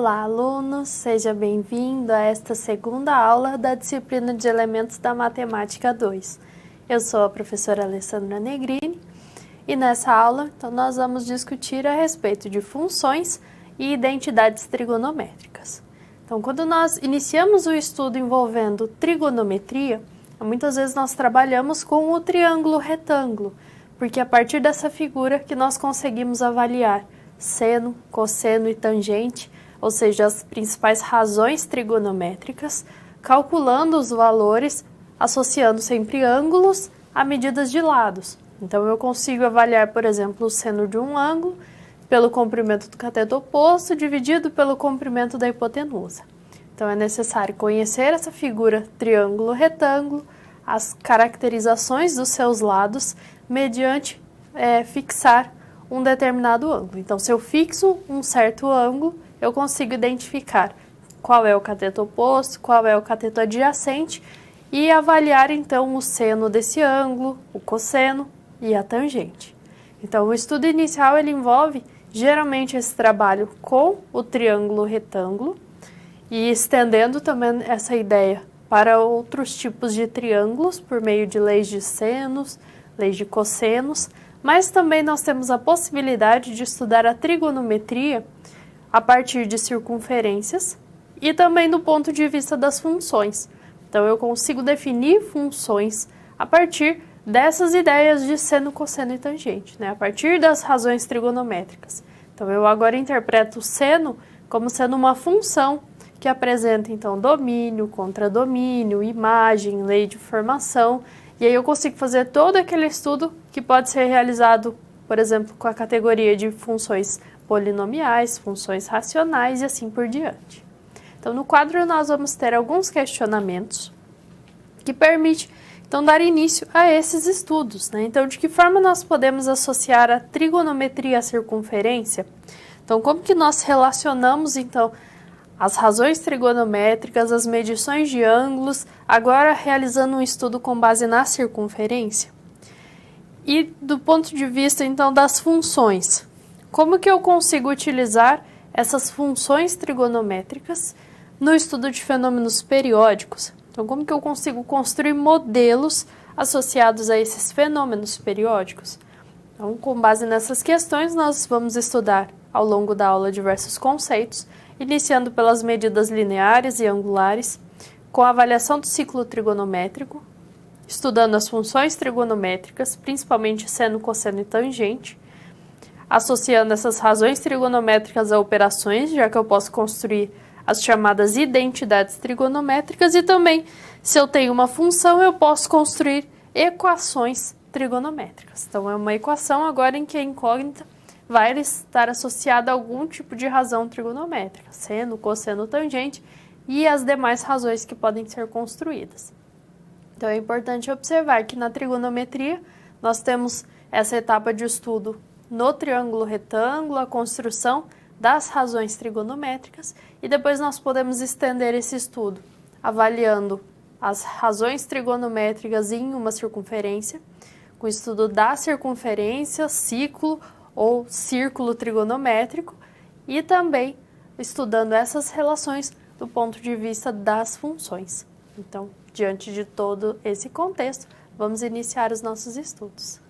Olá, alunos! Seja bem-vindo a esta segunda aula da disciplina de Elementos da Matemática 2. Eu sou a professora Alessandra Negrini e nessa aula então, nós vamos discutir a respeito de funções e identidades trigonométricas. Então, quando nós iniciamos o estudo envolvendo trigonometria, muitas vezes nós trabalhamos com o triângulo retângulo, porque é a partir dessa figura que nós conseguimos avaliar seno, cosseno e tangente, ou seja, as principais razões trigonométricas, calculando os valores, associando sempre ângulos a medidas de lados. Então, eu consigo avaliar, por exemplo, o seno de um ângulo pelo comprimento do cateto oposto dividido pelo comprimento da hipotenusa. Então, é necessário conhecer essa figura triângulo-retângulo, as caracterizações dos seus lados, mediante fixar um determinado ângulo. Então, se eu fixo um certo ângulo, eu consigo identificar qual é o cateto oposto, qual é o cateto adjacente e avaliar, então, o seno desse ângulo, o cosseno e a tangente. Então, o estudo inicial ele envolve, geralmente, esse trabalho com o triângulo retângulo e estendendo também essa ideia para outros tipos de triângulos por meio de leis de senos, leis de cossenos, mas também nós temos a possibilidade de estudar a trigonometria a partir de circunferências e também do ponto de vista das funções. Então, eu consigo definir funções a partir dessas ideias de seno, cosseno e tangente, a partir das razões trigonométricas. Então, eu agora interpreto o seno como sendo uma função que apresenta, então, domínio, contradomínio, imagem, lei de formação, e aí eu consigo fazer todo aquele estudo que pode ser realizado, por exemplo, com a categoria de funções polinomiais, funções racionais e assim por diante. Então, no quadro nós vamos ter alguns questionamentos que permitem, então, dar início a esses estudos, Então, de que forma nós podemos associar a trigonometria à circunferência? Então, como que nós relacionamos, então, as razões trigonométricas, as medições de ângulos, agora realizando um estudo com base na circunferência? E do ponto de vista, então, das funções, como que eu consigo utilizar essas funções trigonométricas no estudo de fenômenos periódicos? Então, como que eu consigo construir modelos associados a esses fenômenos periódicos? Então, com base nessas questões, nós vamos estudar ao longo da aula diversos conceitos, iniciando pelas medidas lineares e angulares, com a avaliação do ciclo trigonométrico, estudando as funções trigonométricas, principalmente seno, cosseno e tangente, associando essas razões trigonométricas a operações, já que eu posso construir as chamadas identidades trigonométricas e também, se eu tenho uma função, eu posso construir equações trigonométricas. Então, é uma equação agora em que a incógnita vai estar associada a algum tipo de razão trigonométrica, seno, cosseno, tangente e as demais razões que podem ser construídas. Então, é importante observar que na trigonometria nós temos essa etapa de estudo no triângulo retângulo, a construção das razões trigonométricas, e depois nós podemos estender esse estudo avaliando as razões trigonométricas em uma circunferência, com o estudo da circunferência, ciclo ou círculo trigonométrico, e também estudando essas relações do ponto de vista das funções. Então, diante de todo esse contexto, vamos iniciar os nossos estudos.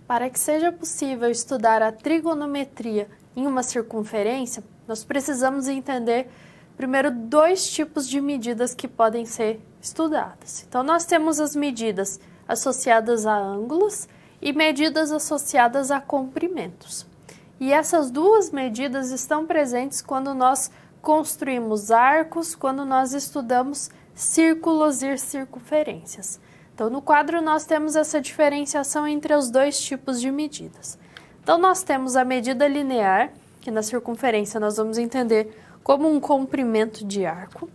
Para que seja possível estudar a trigonometria em uma circunferência, nós precisamos entender primeiro dois tipos de medidas que podem ser estudadas. Então, nós temos as medidas associadas a ângulos e medidas associadas a comprimentos. E essas duas medidas estão presentes quando nós construímos arcos, quando nós estudamos círculos e circunferências. Então, no quadro, nós temos essa diferenciação entre os dois tipos de medidas. Então, nós temos a medida linear, que na circunferência nós vamos entender como um comprimento de arco,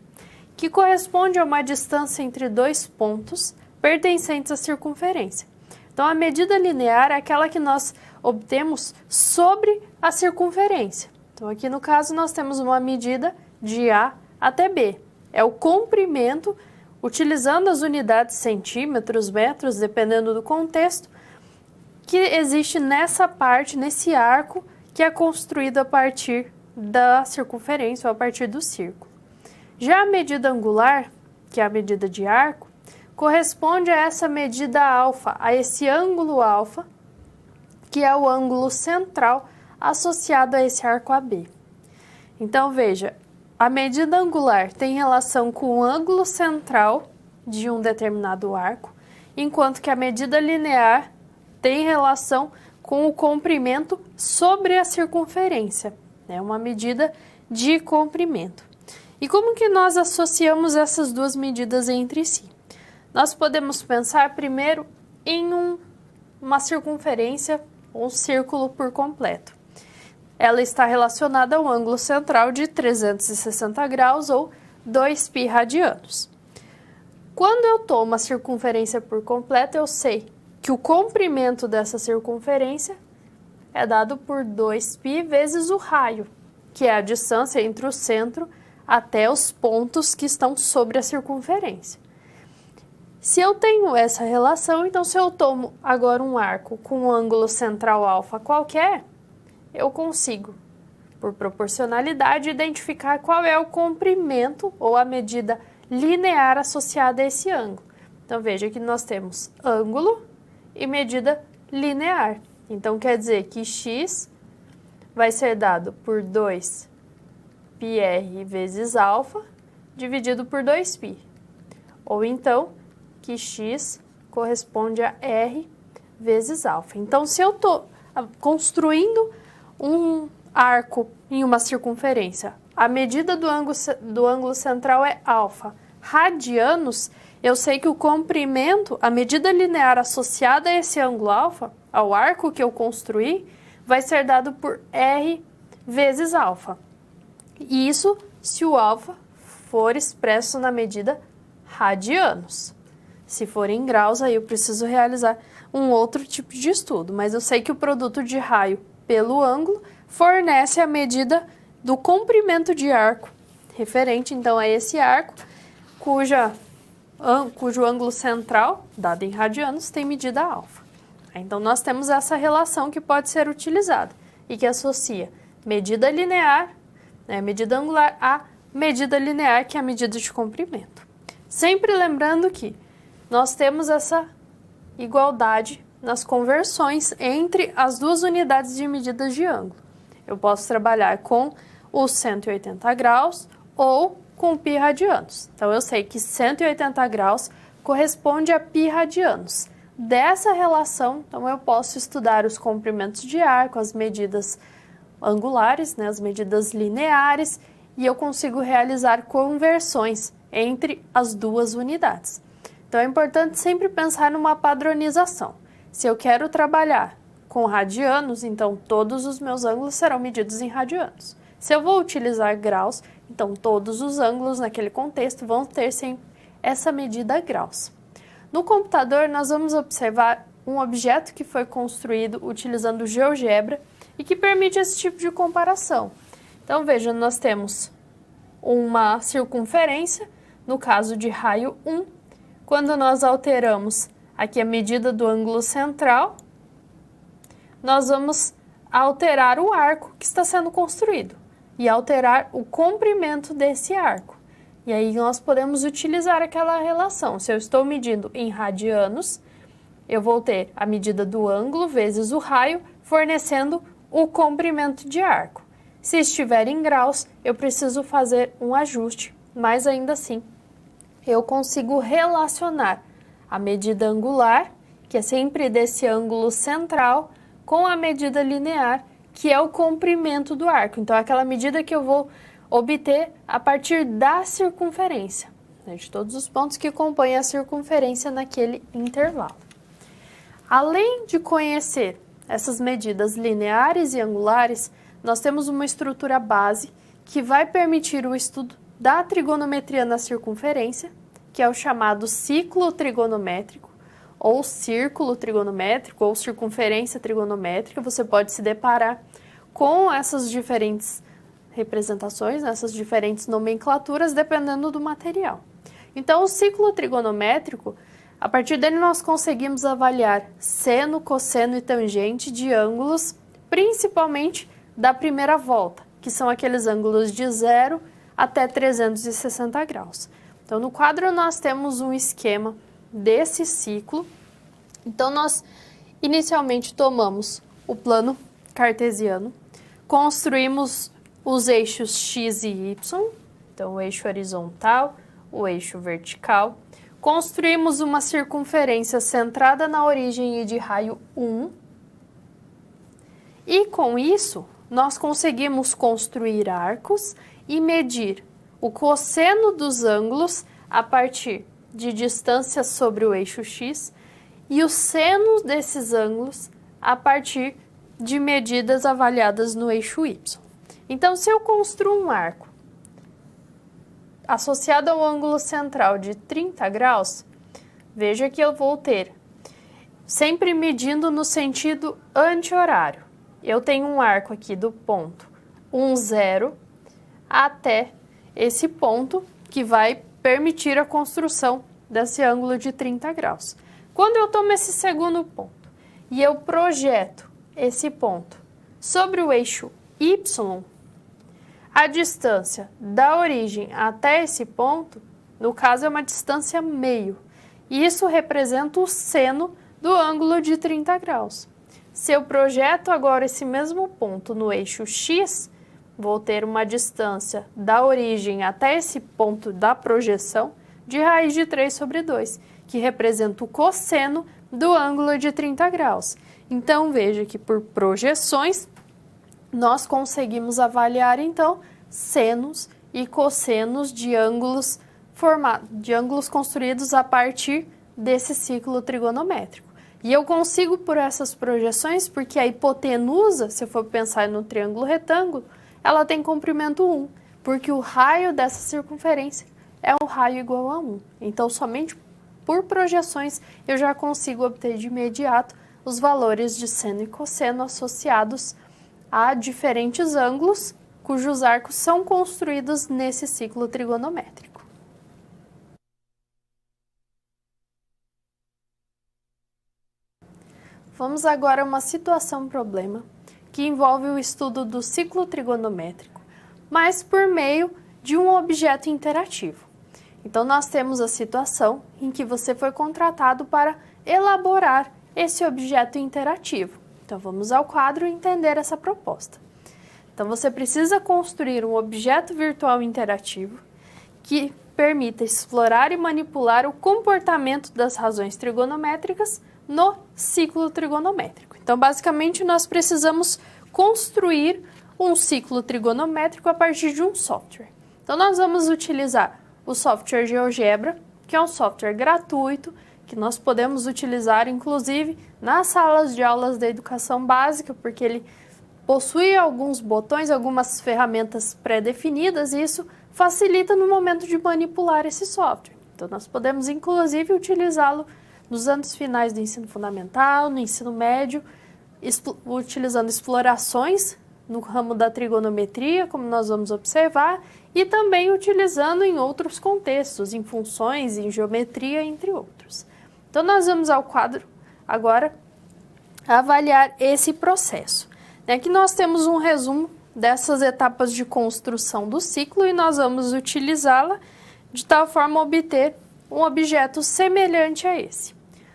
que corresponde a uma distância entre dois pontos pertencentes à circunferência. Então, a medida linear é aquela que nós obtemos sobre a circunferência. Então, aqui no caso, nós temos uma medida de A até B. É o comprimento, utilizando as unidades centímetros, metros, dependendo do contexto, que existe nessa parte, nesse arco, que é construído a partir da circunferência ou a partir do círculo. Já a medida angular, que é a medida de arco, corresponde a essa medida alfa, a esse ângulo alfa, que é o ângulo central associado a esse arco AB. Então, veja, a medida angular tem relação com o ângulo central de um determinado arco, enquanto que a medida linear tem relação com o comprimento sobre a circunferência. É uma medida de comprimento. E como que nós associamos essas duas medidas entre si? Nós podemos pensar primeiro em uma circunferência, um círculo por completo. Ela está relacionada ao ângulo central de 360 graus ou 2π radianos. Quando eu tomo uma circunferência por completo, eu sei que o comprimento dessa circunferência é dado por 2π vezes o raio, que é a distância entre o centro até os pontos que estão sobre a circunferência. Se eu tenho essa relação, então se eu tomo agora um arco com um ângulo central alfa qualquer, eu consigo, por proporcionalidade, identificar qual é o comprimento ou a medida linear associada a esse ângulo. Então veja que nós temos ângulo e medida linear. Então quer dizer que x vai ser dado por 2πr vezes alfa dividido por 2π. Ou então que x corresponde a r vezes alfa. Então se eu estou construindo um arco em uma circunferência, a medida do ângulo central é alfa radianos, eu sei que o comprimento, a medida linear associada a esse ângulo alfa, ao arco que eu construí, vai ser dado por r vezes alfa. E isso se o alfa for expresso na medida radianos. Se for em graus, aí eu preciso realizar um outro tipo de estudo, mas eu sei que o produto de raio pelo ângulo fornece a medida do comprimento de arco, referente então a esse arco, cujo ângulo central, dado em radianos, tem medida alfa. Então, nós temos essa relação que pode ser utilizada e que associa medida linear, medida angular, a medida linear, que é a medida de comprimento. Sempre lembrando que nós temos essa igualdade nas conversões entre as duas unidades de medidas de ângulo. Eu posso trabalhar com os 180 graus ou com π radianos. Então, eu sei que 180 graus corresponde a π radianos. Dessa relação, então, eu posso estudar os comprimentos de arco, as medidas angulares, as medidas lineares, e eu consigo realizar conversões entre as duas unidades. Então, é importante sempre pensar numa padronização. Se eu quero trabalhar com radianos, então todos os meus ângulos serão medidos em radianos. Se eu vou utilizar graus, então todos os ângulos naquele contexto vão ter sempre essa medida graus. No computador, nós vamos observar um objeto que foi construído utilizando GeoGebra e que permite esse tipo de comparação. Então, veja, nós temos uma circunferência, no caso de raio 1, quando nós alteramos aqui a medida do ângulo central, nós vamos alterar o arco que está sendo construído e alterar o comprimento desse arco. E aí nós podemos utilizar aquela relação. Se eu estou medindo em radianos, eu vou ter a medida do ângulo vezes o raio, fornecendo o comprimento de arco. Se estiver em graus, eu preciso fazer um ajuste, mas ainda assim eu consigo relacionar a medida angular, que é sempre desse ângulo central, com a medida linear, que é o comprimento do arco. Então, é aquela medida que eu vou obter a partir da circunferência, de todos os pontos que compõem a circunferência naquele intervalo. Além de conhecer essas medidas lineares e angulares, nós temos uma estrutura base que vai permitir o estudo da trigonometria na circunferência, que é o chamado ciclo trigonométrico, ou círculo trigonométrico, ou circunferência trigonométrica. Você pode se deparar com essas diferentes representações, essas diferentes nomenclaturas, dependendo do material. Então, o ciclo trigonométrico, A partir dele nós conseguimos avaliar seno, cosseno e tangente de ângulos, principalmente da primeira volta, que são aqueles ângulos de 0 até 360 graus. Então, no quadro nós temos um esquema desse ciclo. Então, nós inicialmente tomamos o plano cartesiano, construímos os eixos x e y, então o eixo horizontal, o eixo vertical, construímos uma circunferência centrada na origem e de raio 1, e com isso nós conseguimos construir arcos e medir o cosseno dos ângulos a partir de distâncias sobre o eixo x e os senos desses ângulos a partir de medidas avaliadas no eixo y. Então, se eu construo um arco associado ao ângulo central de 30 graus, veja que eu vou ter, sempre medindo no sentido anti-horário. Eu tenho um arco aqui do ponto 1, 0 até esse ponto que vai permitir a construção desse ângulo de 30 graus. Quando eu tomo esse segundo ponto e eu projeto esse ponto sobre o eixo y, a distância da origem até esse ponto, no caso, é uma distância meio. E isso representa o seno do ângulo de 30 graus. Se eu projeto agora esse mesmo ponto no eixo x, vou ter uma distância da origem até esse ponto da projeção de raiz de 3 sobre 2, que representa o cosseno do ângulo de 30 graus. Então, veja que por projeções, nós conseguimos avaliar, então, senos e cossenos de ângulos construídos a partir desse ciclo trigonométrico. E eu consigo por essas projeções, porque a hipotenusa, se eu for pensar no triângulo retângulo, ela tem comprimento 1, porque o raio dessa circunferência é um raio igual a 1. Então, somente por projeções, eu já consigo obter de imediato os valores de seno e cosseno associados a diferentes ângulos, cujos arcos são construídos nesse ciclo trigonométrico. Vamos agora a uma situação-problema que envolve o estudo do ciclo trigonométrico, mas por meio de um objeto interativo. Então, nós temos a situação em que você foi contratado para elaborar esse objeto interativo. Então, vamos ao quadro e entender essa proposta. Então, você precisa construir um objeto virtual interativo que permita explorar e manipular o comportamento das razões trigonométricas no ciclo trigonométrico. Então, basicamente, nós precisamos construir um ciclo trigonométrico a partir de um software. Então, nós vamos utilizar o software GeoGebra, que é um software gratuito, que nós podemos utilizar, inclusive, nas salas de aulas da educação básica, porque ele possui alguns botões, algumas ferramentas pré-definidas, e isso facilita no momento de manipular esse software. Então, nós podemos, inclusive, utilizá-lo nos anos finais do ensino fundamental, no ensino médio, utilizando explorações no ramo da trigonometria, como nós vamos observar, e também utilizando em outros contextos, em funções, em geometria, entre outros. Então, nós vamos ao quadro agora avaliar esse processo. Aqui nós temos um resumo dessas etapas de construção do ciclo e nós vamos utilizá-la de tal forma a obter um objeto semelhante a esse.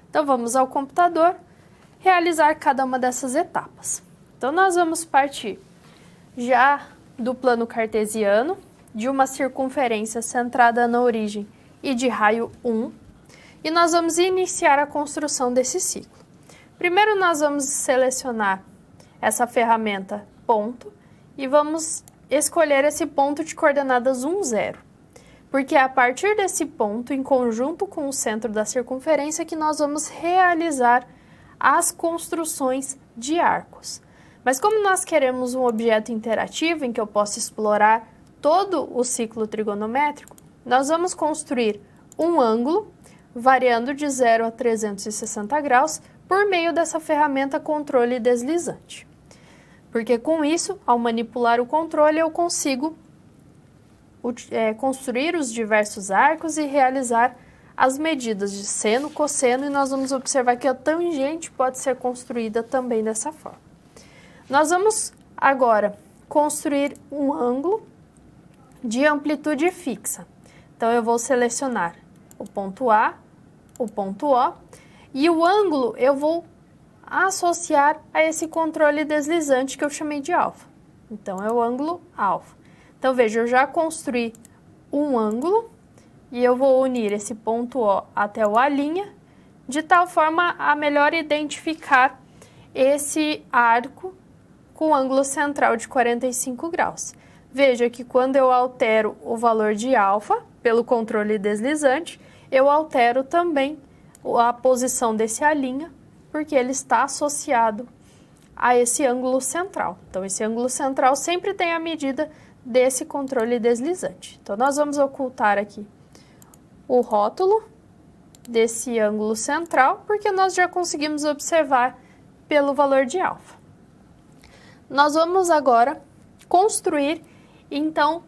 Então, vamos ao computador realizar cada uma dessas etapas. Então, nós vamos partir já do plano cartesiano, de uma circunferência centrada na origem e de raio 1, e nós vamos iniciar a construção desse ciclo. Primeiro, nós vamos selecionar essa ferramenta ponto e vamos escolher esse ponto de coordenadas 1, 0. Porque é a partir desse ponto, em conjunto com o centro da circunferência, que nós vamos realizar as construções de arcos. Mas como nós queremos um objeto interativo em que eu possa explorar todo o ciclo trigonométrico, nós vamos construir um ângulo variando de 0 a 360 graus por meio dessa ferramenta controle deslizante. Porque com isso, ao manipular o controle, eu consigo construir os diversos arcos e realizar as medidas de seno, cosseno, e nós vamos observar que a tangente pode ser construída também dessa forma. Nós vamos agora construir um ângulo de amplitude fixa. Então, eu vou selecionar o ponto A, o ponto O, e o ângulo eu vou associar a esse controle deslizante que eu chamei de alfa. Então, é o ângulo alfa. Então, veja, eu já construí um ângulo e eu vou unir esse ponto O até o A', de tal forma a melhor identificar esse arco com ângulo central de 45 graus. Veja que quando eu altero o valor de alfa pelo controle deslizante, eu altero também a posição desse A', porque ele está associado a esse ângulo central. Então, esse ângulo central sempre tem a medida desse controle deslizante. Então, nós vamos ocultar aqui o rótulo desse ângulo central, porque nós já conseguimos observar pelo valor de alfa. Nós vamos agora construir, então,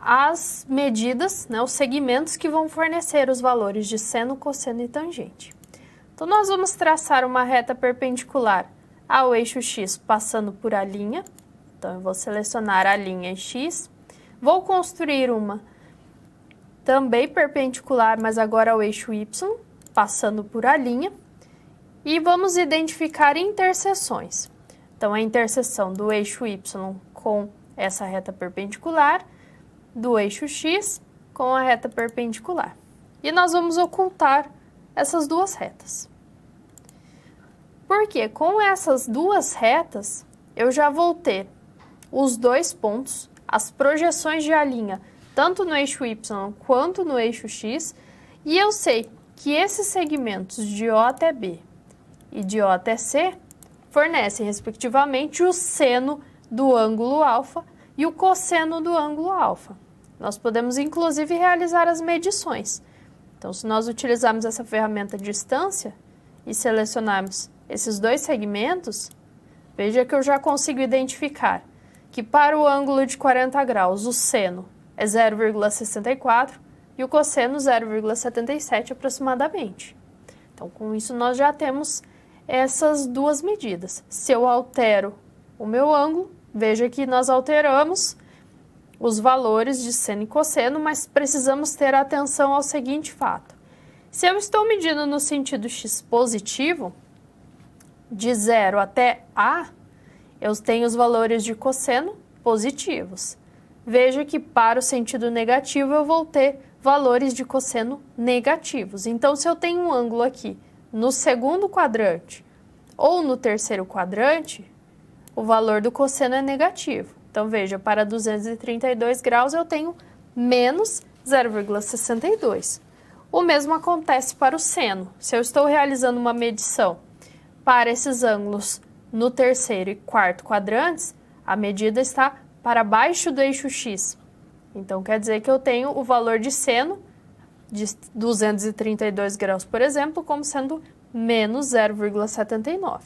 as medidas, né, os segmentos que vão fornecer os valores de seno, cosseno e tangente. Então, nós vamos traçar uma reta perpendicular ao eixo X, passando por A'. Então, eu vou selecionar a linha X. Vou construir uma também perpendicular, mas agora ao eixo Y, passando por A'. E vamos identificar interseções. Então, a interseção do eixo Y com essa reta perpendicular, do eixo X com a reta perpendicular. E nós vamos ocultar essas duas retas. Porque com essas duas retas, eu já vou ter os dois pontos, as projeções de A', tanto no eixo Y quanto no eixo X, e eu sei que esses segmentos de O até B e de O até C fornecem, respectivamente, o seno do ângulo alfa e o cosseno do ângulo alfa. Nós podemos, inclusive, realizar as medições. Então, se nós utilizarmos essa ferramenta de distância e selecionarmos esses dois segmentos, veja que eu já consigo identificar que para o ângulo de 40 graus, o seno é 0,64 e o cosseno 0,77 aproximadamente. Então, com isso, nós já temos essas duas medidas. Se eu altero o meu ângulo, veja que nós alteramos os valores de seno e cosseno, mas precisamos ter atenção ao seguinte fato. Se eu estou medindo no sentido x positivo, de 0 até A, eu tenho os valores de cosseno positivos. Veja que para o sentido negativo eu vou ter valores de cosseno negativos. Então, se eu tenho um ângulo aqui no segundo quadrante ou no terceiro quadrante, o valor do cosseno é negativo. Então, veja, para 232 graus eu tenho menos 0,62. O mesmo acontece para o seno. Se eu estou realizando uma medição para esses ângulos no terceiro e quarto quadrantes, a medida está para baixo do eixo X. Então, quer dizer que eu tenho o valor de seno de 232 graus, por exemplo, como sendo menos 0,79.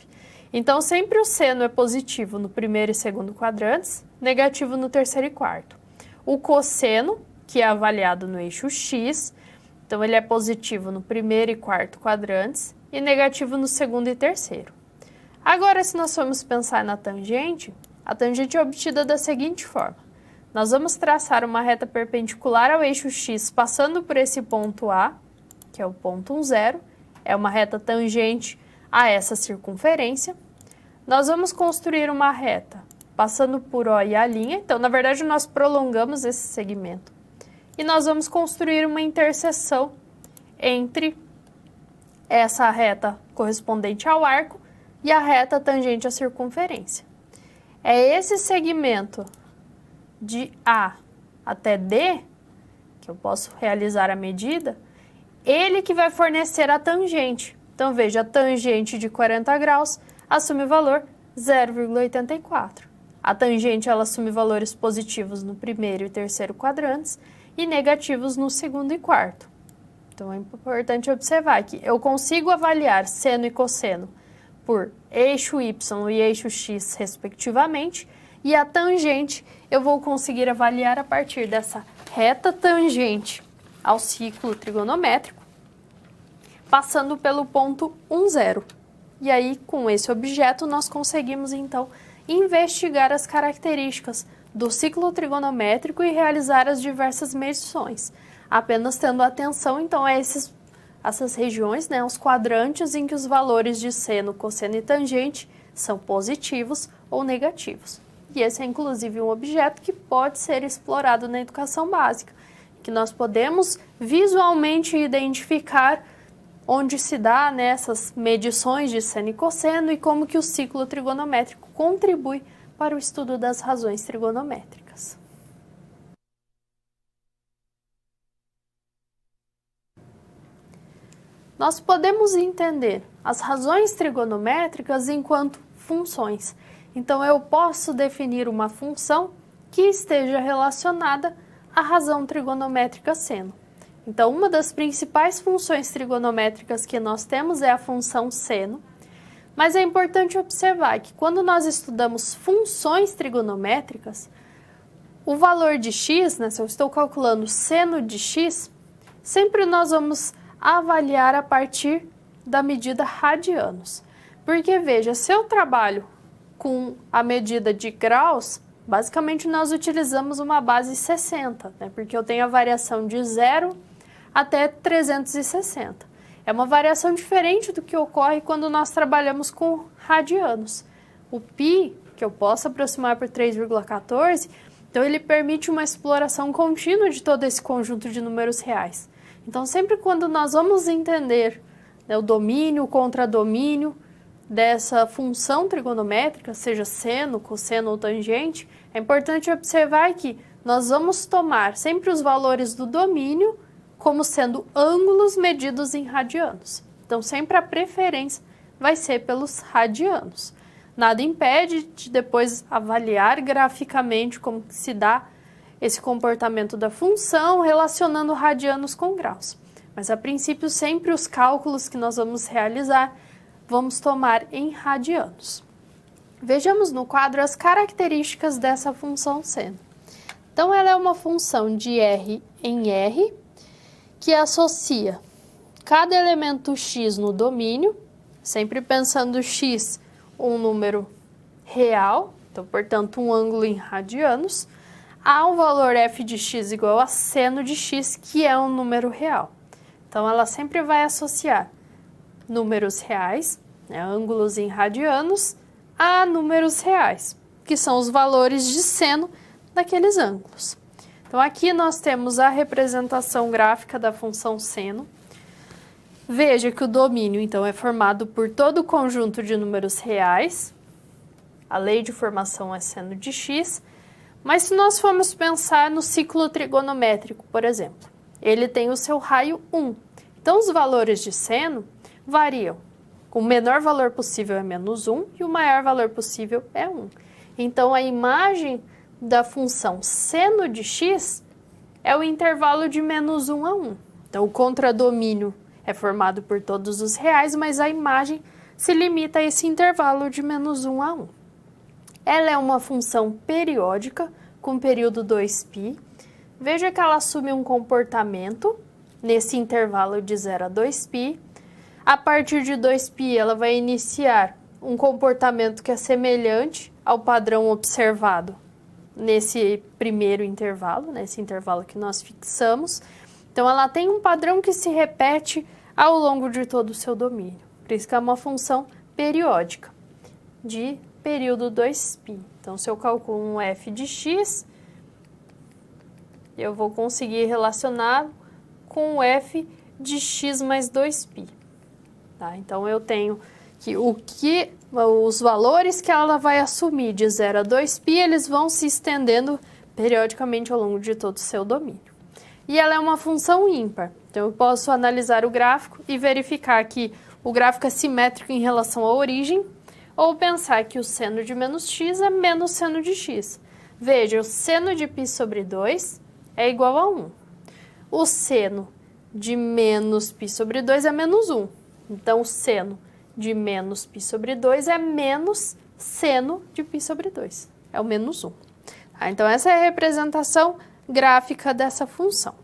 Então, sempre o seno é positivo no primeiro e segundo quadrantes, negativo no terceiro e quarto. O cosseno, que é avaliado no eixo X, então ele é positivo no primeiro e quarto quadrantes e negativo no segundo e terceiro. Agora, se nós formos pensar na tangente, a tangente é obtida da seguinte forma. Nós vamos traçar uma reta perpendicular ao eixo X, passando por esse ponto A, que é o ponto 0, é uma reta tangente a essa circunferência. Nós vamos construir uma reta passando por O e A', então, na verdade, nós prolongamos esse segmento. E nós vamos construir uma interseção entre essa reta correspondente ao arco e a reta tangente à circunferência. É esse segmento de A até D, que eu posso realizar a medida, ele que vai fornecer a tangente. Então, veja, a tangente de 40 graus assume o valor 0,84. A tangente ela assume valores positivos no primeiro e terceiro quadrantes e negativos no segundo e quarto. Então, é importante observar que eu consigo avaliar seno e cosseno por eixo Y e eixo X, respectivamente, e a tangente eu vou conseguir avaliar a partir dessa reta tangente ao ciclo trigonométrico passando pelo ponto 1, 0. E aí, com esse objeto, nós conseguimos, então, investigar as características do ciclo trigonométrico e realizar as diversas medições, apenas tendo atenção, então, a essas regiões, né, os quadrantes em que os valores de seno, cosseno e tangente são positivos ou negativos. E esse é, inclusive, um objeto que pode ser explorado na educação básica, que nós podemos visualmente identificar onde se dá nessas medições de seno e cosseno e como que o ciclo trigonométrico contribui para o estudo das razões trigonométricas. Nós podemos entender as razões trigonométricas enquanto funções. Então, eu posso definir uma função que esteja relacionada à razão trigonométrica seno. Então, uma das principais funções trigonométricas que nós temos é a função seno, mas é importante observar que quando nós estudamos funções trigonométricas, o valor de x, né, se eu estou calculando seno de x, sempre nós vamos avaliar a partir da medida radianos. Porque, veja, se eu trabalho com a medida de graus, basicamente nós utilizamos uma base 60, né, porque eu tenho a variação de 0 até 360. É uma variação diferente do que ocorre quando nós trabalhamos com radianos. O π, que eu posso aproximar por 3,14, então ele permite uma exploração contínua de todo esse conjunto de números reais. Então, sempre quando nós vamos entender, né, o domínio, o contradomínio dessa função trigonométrica, seja seno, cosseno ou tangente, é importante observar que nós vamos tomar sempre os valores do domínio como sendo ângulos medidos em radianos. Então, sempre a preferência vai ser pelos radianos. Nada impede de depois avaliar graficamente como se dá esse comportamento da função, relacionando radianos com graus. Mas, a princípio, sempre os cálculos que nós vamos realizar, vamos tomar em radianos. Vejamos no quadro as características dessa função seno. Então, ela é uma função de R em R, que associa cada elemento x no domínio, sempre pensando x um número real, então, portanto, um ângulo em radianos, a um valor f de x igual a seno de x, que é um número real. Então, ela sempre vai associar números reais, né, ângulos em radianos, a números reais, que são os valores de seno daqueles ângulos. Então, aqui nós temos a representação gráfica da função seno. Veja que o domínio, então, é formado por todo o conjunto de números reais. A lei de formação é seno de x. Mas se nós formos pensar no ciclo trigonométrico, por exemplo, ele tem o seu raio 1. Então, os valores de seno variam. O menor valor possível é menos 1 e o maior valor possível é 1. Então, a imagem da função seno de x é o intervalo de menos 1 a 1. Então, o contradomínio é formado por todos os reais, mas a imagem se limita a esse intervalo de menos 1 a 1. Ela é uma função periódica com período 2π. Veja que ela assume um comportamento nesse intervalo de 0 a 2π. A partir de 2π, ela vai iniciar um comportamento que é semelhante ao padrão observado nesse primeiro intervalo, nesse intervalo que nós fixamos. Então, ela tem um padrão que se repete ao longo de todo o seu domínio. Por isso que é uma função periódica de período 2π. Então, se eu calculo um f de x, eu vou conseguir relacionar com o f de x mais 2π. Tá? Então, eu tenho que os valores que ela vai assumir de 0 a 2π, eles vão se estendendo periodicamente ao longo de todo o seu domínio. E ela é uma função ímpar. Então, eu posso analisar o gráfico e verificar que o gráfico é simétrico em relação à origem, ou pensar que o seno de menos x é menos seno de x. Veja, o seno de π sobre 2 é igual a 1. O seno de menos π sobre 2 é menos 1. Então, o seno de menos π sobre 2 é menos seno de π sobre 2. É o menos 1. Tá? Então, essa é a representação gráfica dessa função.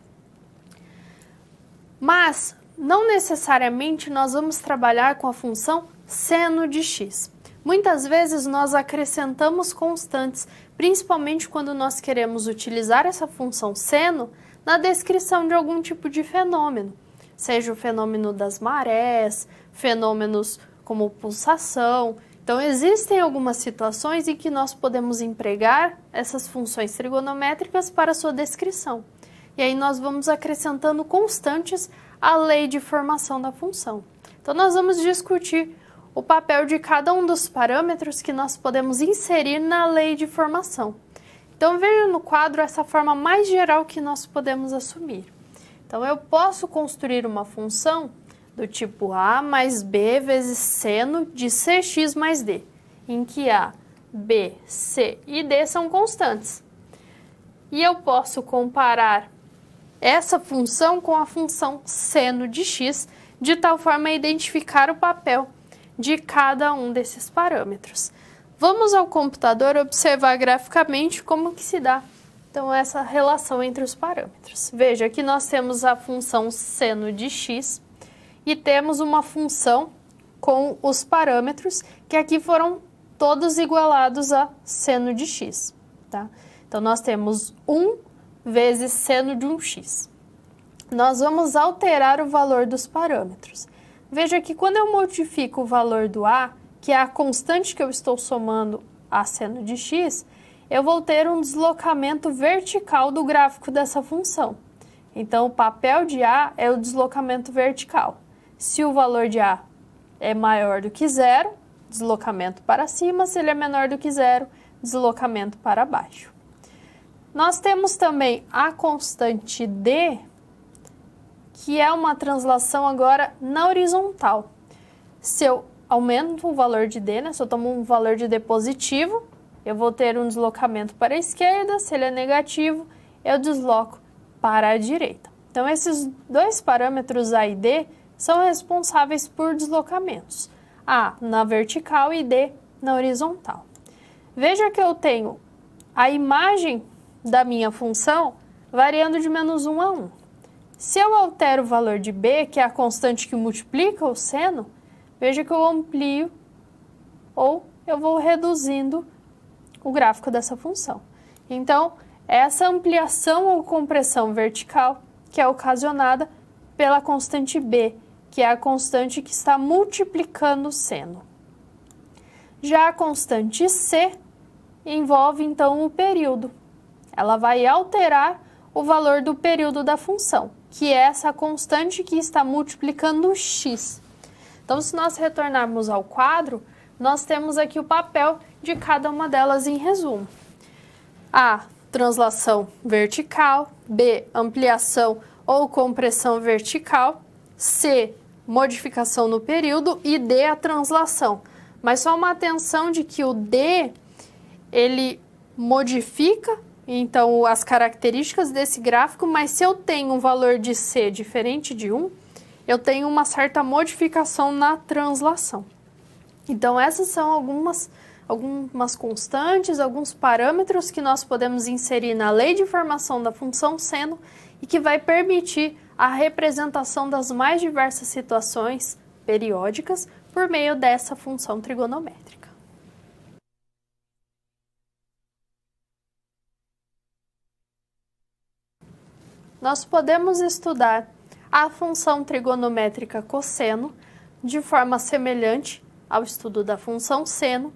Mas, não necessariamente nós vamos trabalhar com a função seno de x. Muitas vezes nós acrescentamos constantes, principalmente quando nós queremos utilizar essa função seno na descrição de algum tipo de fenômeno, seja o fenômeno das marés, fenômenos como pulsação. Então, existem algumas situações em que nós podemos empregar essas funções trigonométricas para sua descrição. E aí nós vamos acrescentando constantes à lei de formação da função. Então, nós vamos discutir o papel de cada um dos parâmetros que nós podemos inserir na lei de formação. Então, veja no quadro essa forma mais geral que nós podemos assumir. Então, eu posso construir uma função do tipo a mais b vezes seno de cx mais d, em que a, b, c e d são constantes. E eu posso comparar essa função com a função seno de x, de tal forma a identificar o papel de cada um desses parâmetros. Vamos ao computador observar graficamente como que se dá então essa relação entre os parâmetros. Veja que nós temos a função seno de x e temos uma função com os parâmetros que aqui foram todos igualados a seno de x, tá? Então nós temos 1 vezes seno de 1x. Nós vamos alterar o valor dos parâmetros. Veja que quando eu modifico o valor do a, que é a constante que eu estou somando a seno de x, eu vou ter um deslocamento vertical do gráfico dessa função. Então, o papel de a é o deslocamento vertical. Se o valor de a é maior do que zero, deslocamento para cima. Se ele é menor do que zero, deslocamento para baixo. Nós temos também a constante d, que é uma translação agora na horizontal. Se eu aumento o valor de d, se eu tomo um valor de d positivo, eu vou ter um deslocamento para a esquerda. Se ele é negativo, eu desloco para a direita. Então, esses dois parâmetros a e d são responsáveis por deslocamentos. A na vertical e d na horizontal. Veja que eu tenho a imagem da minha função variando de menos 1 a 1. Se eu altero o valor de b, que é a constante que multiplica o seno, veja que eu amplio ou eu vou reduzindo o gráfico dessa função. Então, essa ampliação ou compressão vertical que é ocasionada pela constante b, que é a constante que está multiplicando o seno. Já a constante c envolve, então, o período. Ela vai alterar o valor do período da função, que é essa constante que está multiplicando o x. Então, se nós retornarmos ao quadro, nós temos aqui o papel de cada uma delas em resumo. A, translação vertical. B, ampliação ou compressão vertical. C, modificação no período. E D, a translação. Mas só uma atenção de que o D, ele modifica, então, as características desse gráfico, mas se eu tenho um valor de C diferente de 1, eu tenho uma certa modificação na translação. Então, essas são algumas constantes, alguns parâmetros que nós podemos inserir na lei de formação da função seno e que vai permitir a representação das mais diversas situações periódicas por meio dessa função trigonométrica. Nós podemos estudar a função trigonométrica cosseno de forma semelhante ao estudo da função seno.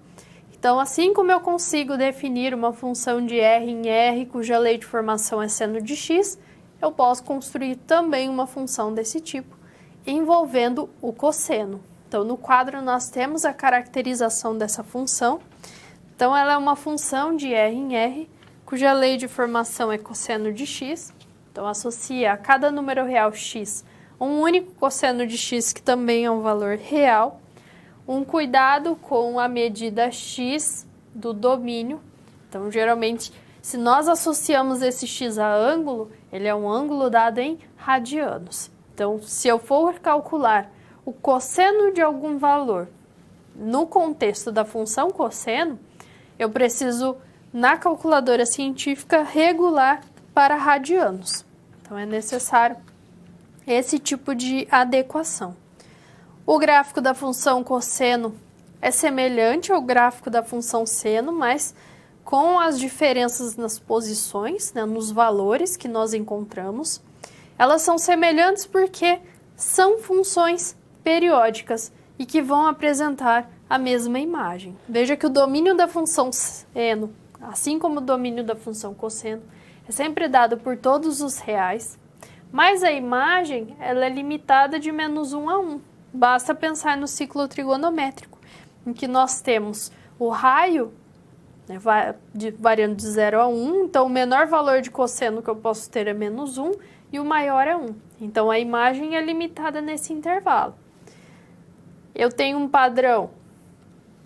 Então, assim como eu consigo definir uma função de R em R, cuja lei de formação é seno de x, eu posso construir também uma função desse tipo, envolvendo o cosseno. Então, no quadro nós temos a caracterização dessa função. Então, ela é uma função de R em R, cuja lei de formação é cosseno de x. Então, associa a cada número real x um único cosseno de x, que também é um valor real. Um cuidado com a medida x do domínio. Então, geralmente, se nós associamos esse x a ângulo, ele é um ângulo dado em radianos. Então, se eu for calcular o cosseno de algum valor no contexto da função cosseno, eu preciso, na calculadora científica, regular para radianos. Então, é necessário esse tipo de adequação. O gráfico da função cosseno é semelhante ao gráfico da função seno, mas com as diferenças nas posições, né, nos valores que nós encontramos. Elas são semelhantes porque são funções periódicas e que vão apresentar a mesma imagem. Veja que o domínio da função seno, assim como o domínio da função cosseno, é sempre dado por todos os reais, mas a imagem ela é limitada de -1 a 1. Basta pensar no ciclo trigonométrico, em que nós temos o raio, né, variando de 0 a 1, então o menor valor de cosseno que eu posso ter é -1 e o maior é 1. Então a imagem é limitada nesse intervalo. Eu tenho um padrão,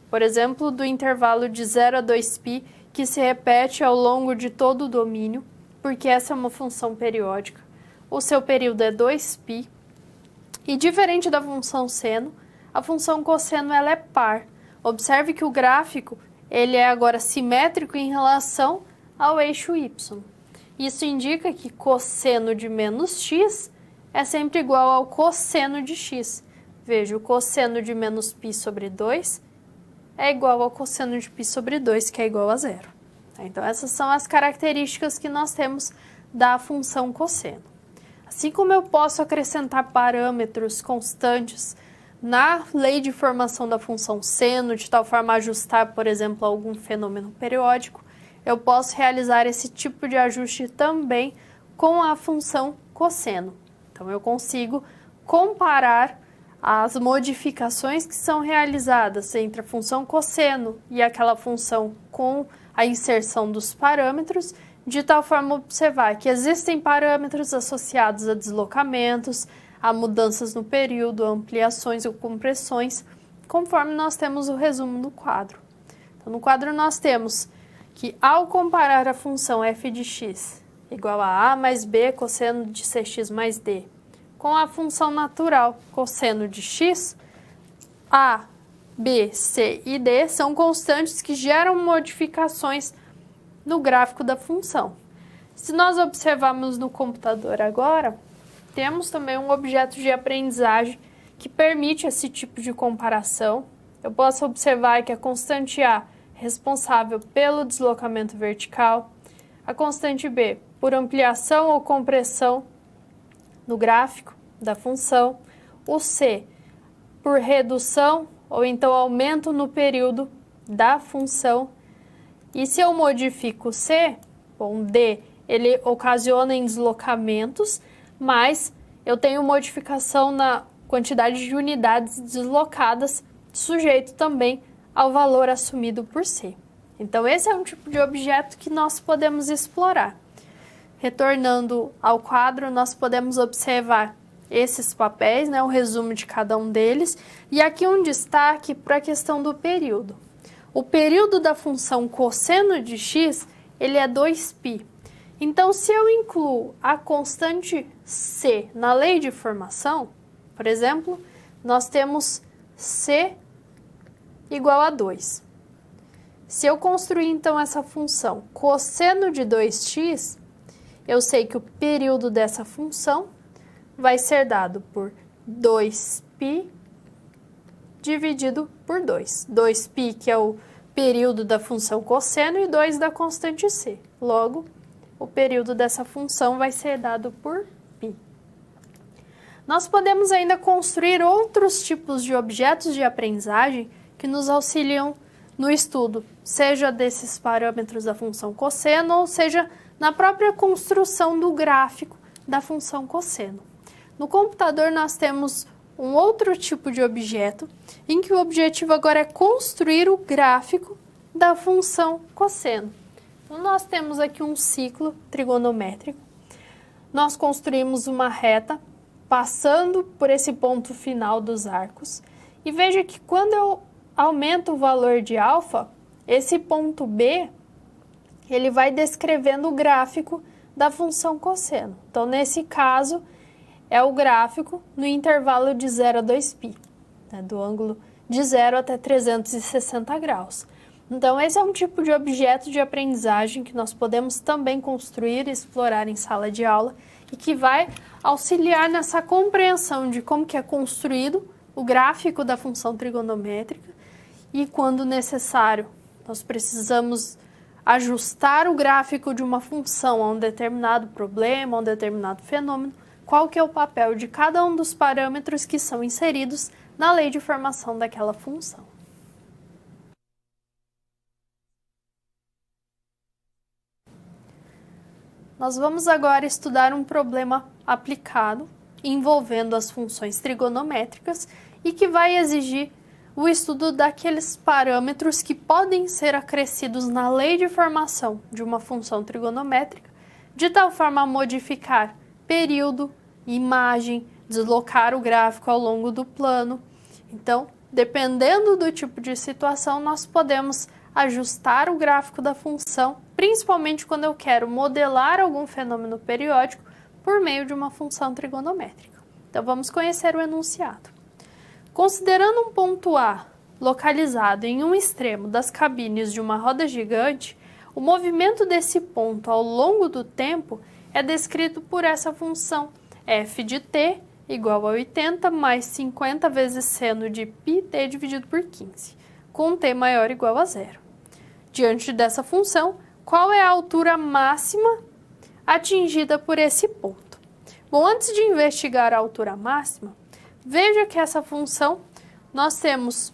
por exemplo, do intervalo de 0 a 2π, que se repete ao longo de todo o domínio, porque essa é uma função periódica. O seu período é 2π. E diferente da função seno, a função cosseno ela é par. Observe que o gráfico ele é agora simétrico em relação ao eixo y. Isso indica que cosseno de -x é sempre igual ao cosseno de x. Veja, o cosseno de -π sobre 2 é igual ao cosseno de π sobre 2, que é igual a 0. Então, essas são as características que nós temos da função cosseno. Assim como eu posso acrescentar parâmetros constantes na lei de formação da função seno, de tal forma a ajustar, por exemplo, algum fenômeno periódico, eu posso realizar esse tipo de ajuste também com a função cosseno. Então, eu consigo comparar as modificações que são realizadas entre a função cosseno e aquela função com a inserção dos parâmetros, de tal forma observar que existem parâmetros associados a deslocamentos, a mudanças no período, ampliações ou compressões, conforme nós temos o resumo no quadro. Então, no quadro nós temos que, ao comparar a função f de x igual a mais b cosseno de cx mais d, com a função natural cosseno de x, a, b, c e d são constantes que geram modificações no gráfico da função. Se nós observarmos no computador agora, temos também um objeto de aprendizagem que permite esse tipo de comparação. Eu posso observar que a constante a é responsável pelo deslocamento vertical, a constante b por ampliação ou compressão no gráfico da função, o c por redução ou então aumento no período da função. E se eu modifico o c, bom, d, ele ocasiona em deslocamentos, mas eu tenho modificação na quantidade de unidades deslocadas, sujeito também ao valor assumido por c. Então, esse é um tipo de objeto que nós podemos explorar. Retornando ao quadro, nós podemos observar esses papéis, né, o resumo de cada um deles, e aqui um destaque para a questão do período. O período da função cosseno de x, ele é 2π. Então, se eu incluo a constante c na lei de formação, por exemplo, nós temos c igual a 2. Se eu construir, então, essa função cosseno de 2x, eu sei que o período dessa função vai ser dado por 2π dividido por 2. 2π, que é o período da função cosseno, e 2 da constante c. Logo, o período dessa função vai ser dado por π. Nós podemos ainda construir outros tipos de objetos de aprendizagem que nos auxiliam no estudo, seja desses parâmetros da função cosseno, ou seja, na própria construção do gráfico da função cosseno. No computador, nós temos um outro tipo de objeto, em que o objetivo agora é construir o gráfico da função cosseno. Então, nós temos aqui um ciclo trigonométrico. Nós construímos uma reta, passando por esse ponto final dos arcos. E veja que quando eu aumento o valor de alfa, esse ponto B, ele vai descrevendo o gráfico da função cosseno. Então, nesse caso, é o gráfico no intervalo de 0 a 2π, né, do ângulo de 0 até 360 graus. Então, esse é um tipo de objeto de aprendizagem que nós podemos também construir e explorar em sala de aula e que vai auxiliar nessa compreensão de como que é construído o gráfico da função trigonométrica e, quando necessário, nós precisamos ajustar o gráfico de uma função a um determinado problema, a um determinado fenômeno, qual que é o papel de cada um dos parâmetros que são inseridos na lei de formação daquela função. Nós vamos agora estudar um problema aplicado envolvendo as funções trigonométricas e que vai exigir o estudo daqueles parâmetros que podem ser acrescidos na lei de formação de uma função trigonométrica, de tal forma a modificar período, imagem, deslocar o gráfico ao longo do plano. Então, dependendo do tipo de situação, nós podemos ajustar o gráfico da função, principalmente quando eu quero modelar algum fenômeno periódico por meio de uma função trigonométrica. Então, vamos conhecer o enunciado. Considerando um ponto A localizado em um extremo das cabines de uma roda gigante, o movimento desse ponto ao longo do tempo é descrito por essa função f de t igual a 80 mais 50 vezes seno de πt dividido por 15, com t maior ou igual a zero. Diante dessa função, qual é a altura máxima atingida por esse ponto? Bom, antes de investigar a altura máxima, veja que essa função, nós temos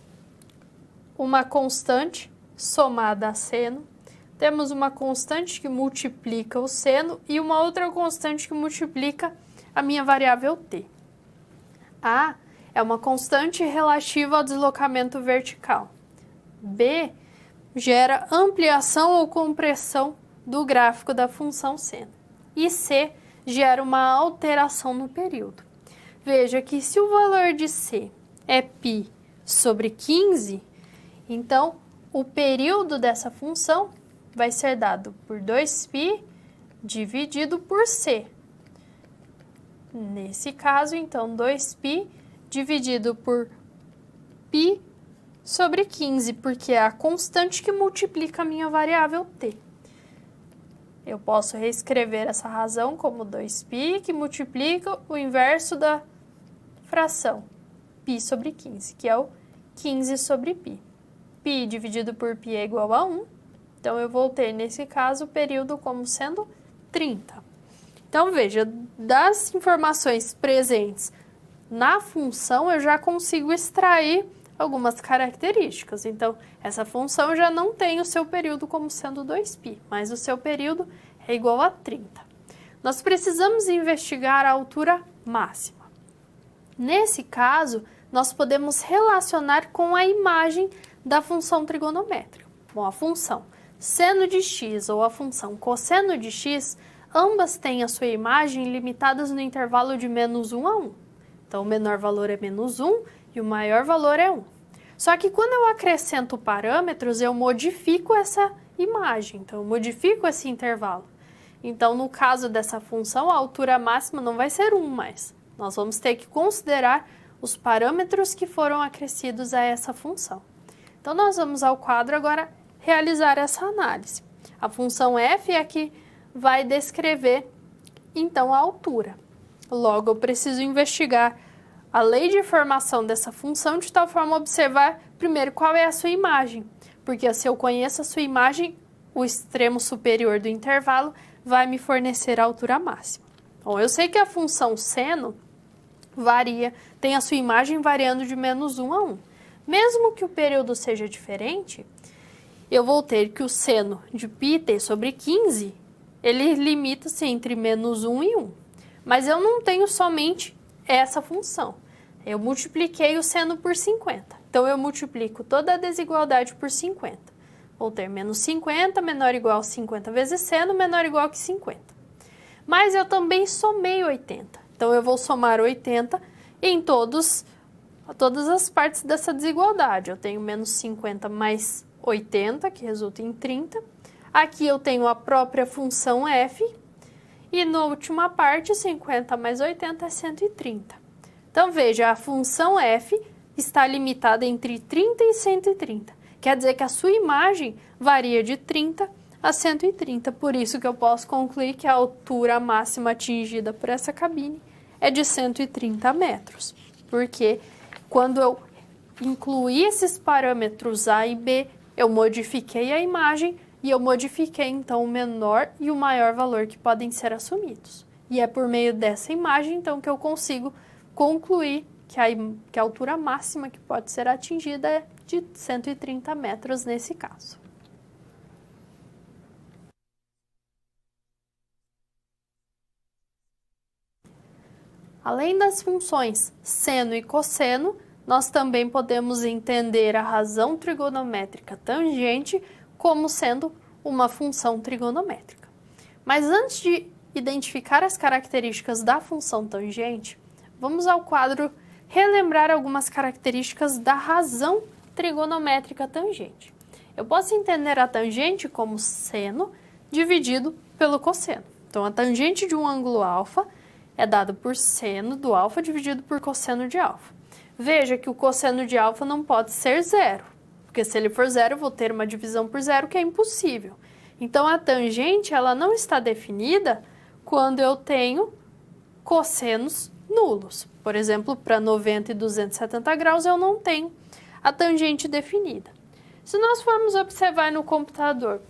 uma constante somada a seno, temos uma constante que multiplica o seno e uma outra constante que multiplica a minha variável t. A é uma constante relativa ao deslocamento vertical. B gera ampliação ou compressão do gráfico da função seno. E C gera uma alteração no período. Veja que se o valor de C é π sobre 15, então o período dessa função vai ser dado por 2π dividido por C. Nesse caso, então, 2π dividido por π sobre 15, porque é a constante que multiplica a minha variável t. Eu posso reescrever essa razão como 2π, que multiplica o inverso da fração, π sobre 15, que é o 15 sobre π. π dividido por π é igual a 1, então eu vou ter, nesse caso, o período como sendo 30. Então, veja, das informações presentes na função, eu já consigo extrair algumas características. Então, essa função já não tem o seu período como sendo 2π, mas o seu período é igual a 30. Nós precisamos investigar a altura máxima. Nesse caso, nós podemos relacionar com a imagem da função trigonométrica. Bom, a função seno de x ou a função cosseno de x, ambas têm a sua imagem limitadas no intervalo de menos 1 a 1. Então, o menor valor é menos 1 e o maior valor é 1. Só que quando eu acrescento parâmetros, eu modifico essa imagem, então eu modifico esse intervalo. Então, no caso dessa função, a altura máxima não vai ser 1 mais. Nós vamos ter que considerar os parâmetros que foram acrescidos a essa função. Então, nós vamos ao quadro agora realizar essa análise. A função f é a que vai descrever, então, a altura. Logo, eu preciso investigar a lei de formação dessa função de tal forma a observar, primeiro, qual é a sua imagem. Porque se eu conheço a sua imagem, o extremo superior do intervalo vai me fornecer a altura máxima. Bom, eu sei que a função seno varia, tem a sua imagem variando de menos 1 a 1. Mesmo que o período seja diferente, eu vou ter que o seno de πt sobre 15, ele limita-se entre menos 1 e 1. Mas eu não tenho somente essa função. Eu multipliquei o seno por 50. Então, eu multiplico toda a desigualdade por 50. Vou ter menos 50, menor ou igual a 50 vezes seno, menor ou igual que 50. Mas eu também somei 80. Então, eu vou somar 80 em todas as partes dessa desigualdade. Eu tenho menos 50 mais 80, que resulta em 30. Aqui eu tenho a própria função f. E na última parte, 50 mais 80 é 130. Então, veja, a função f está limitada entre 30 e 130. Quer dizer que a sua imagem varia de 30 a 130. Por isso que eu posso concluir que a altura máxima atingida por essa cabine é de 130 metros. Porque quando eu incluí esses parâmetros A e B, eu modifiquei a imagem e eu modifiquei então o menor e o maior valor que podem ser assumidos. E é por meio dessa imagem então que eu consigo concluir que a altura máxima que pode ser atingida é de 130 metros nesse caso. Além das funções seno e cosseno, nós também podemos entender a razão trigonométrica tangente como sendo uma função trigonométrica. Mas antes de identificar as características da função tangente, vamos ao quadro relembrar algumas características da razão trigonométrica tangente. Eu posso entender a tangente como seno dividido pelo cosseno. Então, a tangente de um ângulo alfa é dado por seno do alfa dividido por cosseno de alfa. Veja que o cosseno de alfa não pode ser zero, porque se ele for zero, eu vou ter uma divisão por zero, que é impossível. Então, a tangente ela não está definida quando eu tenho cossenos nulos. Por exemplo, para 90 e 270 graus, eu não tenho a tangente definida. Se nós formos observar no computador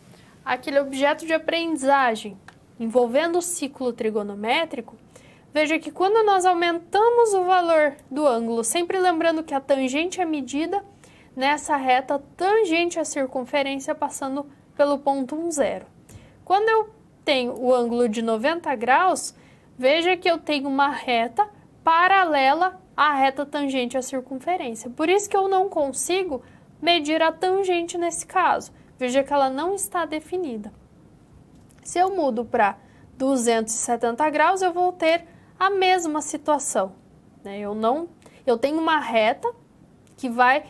aquele objeto de aprendizagem envolvendo o ciclo trigonométrico, veja que quando nós aumentamos o valor do ângulo, sempre lembrando que a tangente é medida nessa reta tangente à circunferência passando pelo ponto 1, 0. Quando eu tenho o ângulo de 90 graus, veja que eu tenho uma reta paralela à reta tangente à circunferência. Por isso que eu não consigo medir a tangente nesse caso. Veja que ela não está definida. Se eu mudo para 270 graus, eu vou ter a mesma situação. Eu tenho uma reta que vai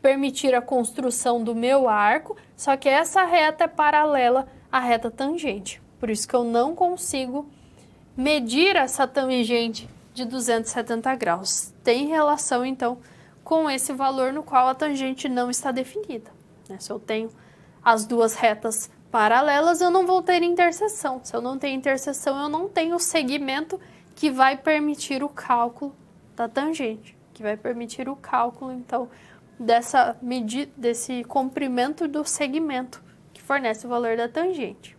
permitir a construção do meu arco, só que essa reta é paralela à reta tangente. Por isso que eu não consigo medir essa tangente de 270 graus. Tem relação, então, com esse valor no qual a tangente não está definida. Se eu tenho as duas retas paralelas, eu não vou ter interseção. Se eu não tenho interseção, eu não tenho o segmento que vai permitir o cálculo da tangente, que vai permitir o cálculo, então, desse comprimento do segmento que fornece o valor da tangente.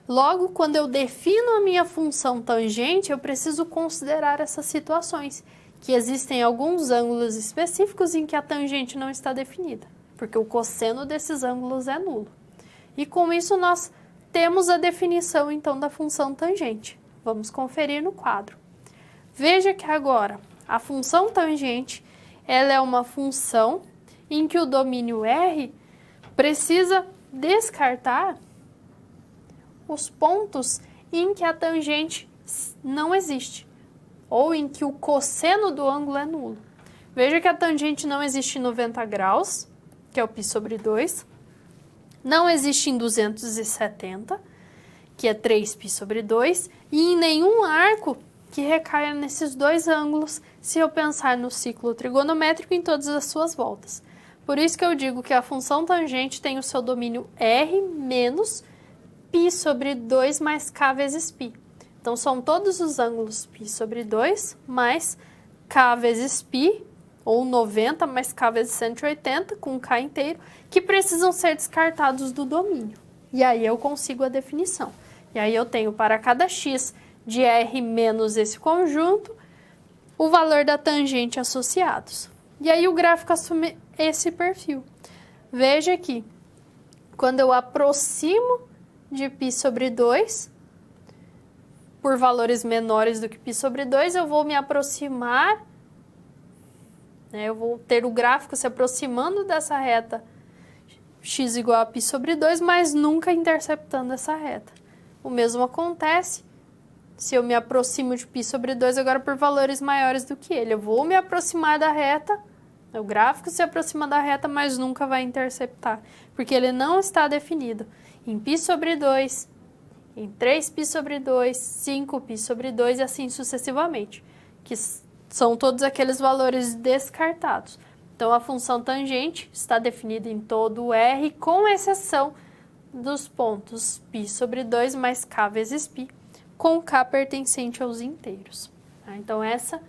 Logo, quando eu defino a minha função tangente, eu preciso considerar essas situações, que existem alguns ângulos específicos em que a tangente não está definida, porque o cosseno desses ângulos é nulo. E com isso nós temos a definição, então, da função tangente. Vamos conferir no quadro. Veja que agora a função tangente ela é uma função em que o domínio R precisa descartar os pontos em que a tangente não existe, ou em que o cosseno do ângulo é nulo. Veja que a tangente não existe em 90 graus, que é o π sobre 2, não existe em 270, que é 3π sobre 2, e em nenhum arco que recaia nesses dois ângulos, se eu pensar no ciclo trigonométrico em todas as suas voltas. Por isso que eu digo que a função tangente tem o seu domínio R menos π sobre 2 mais k vezes π. Então, são todos os ângulos π sobre 2 mais k vezes π, ou 90 mais k vezes 180, com k inteiro, que precisam ser descartados do domínio. E aí eu consigo a definição. E aí eu tenho para cada x de R menos esse conjunto, o valor da tangente associados. E aí o gráfico assume esse perfil. Veja aqui, quando eu aproximo de π sobre 2, por valores menores do que π sobre 2, eu vou me aproximar, eu vou ter o gráfico se aproximando dessa reta x igual a π sobre 2, mas nunca interceptando essa reta. O mesmo acontece se eu me aproximo de π sobre 2 agora por valores maiores do que ele. Eu vou me aproximar da reta, o gráfico se aproxima da reta, mas nunca vai interceptar, porque ele não está definido em π sobre 2, em 3π sobre 2, 5π sobre 2 e assim sucessivamente, que são todos aqueles valores descartados. Então, a função tangente está definida em todo o R, com exceção dos pontos π sobre 2 mais k vezes π, com k pertencente aos inteiros. Então, essa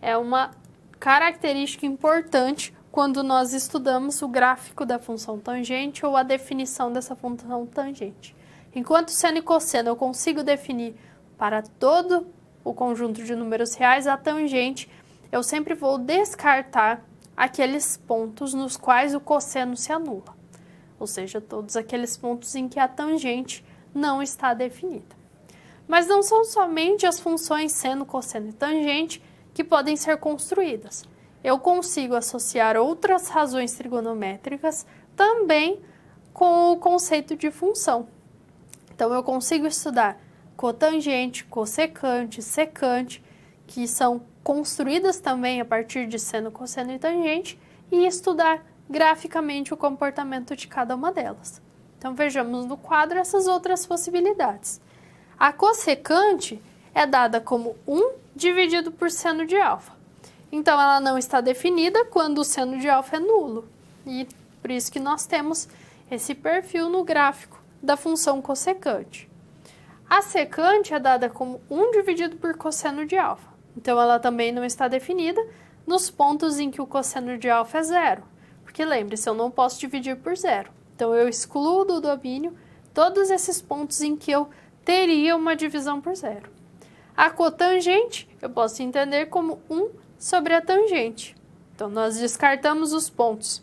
é uma característica importante quando nós estudamos o gráfico da função tangente ou a definição dessa função tangente. Enquanto seno e cosseno eu consigo definir para todo o conjunto de números reais, a tangente eu sempre vou descartar aqueles pontos nos quais o cosseno se anula, ou seja, todos aqueles pontos em que a tangente não está definida. Mas não são somente as funções seno, cosseno e tangente que podem ser construídas. Eu consigo associar outras razões trigonométricas também com o conceito de função. Então, eu consigo estudar cotangente, cossecante, secante, que são construídas também a partir de seno, cosseno e tangente, e estudar graficamente o comportamento de cada uma delas. Então, vejamos no quadro essas outras possibilidades. A cossecante é dada como 1 dividido por seno de alfa. Então, ela não está definida quando o seno de alfa é nulo. E por isso que nós temos esse perfil no gráfico da função cossecante. A secante é dada como 1 dividido por cosseno de alfa. Então, ela também não está definida nos pontos em que o cosseno de alfa é zero. Porque lembre-se, eu não posso dividir por zero. Então, eu excluo do domínio todos esses pontos em que eu teria uma divisão por zero. A cotangente eu posso entender como 1 sobre a tangente. Então, nós descartamos os pontos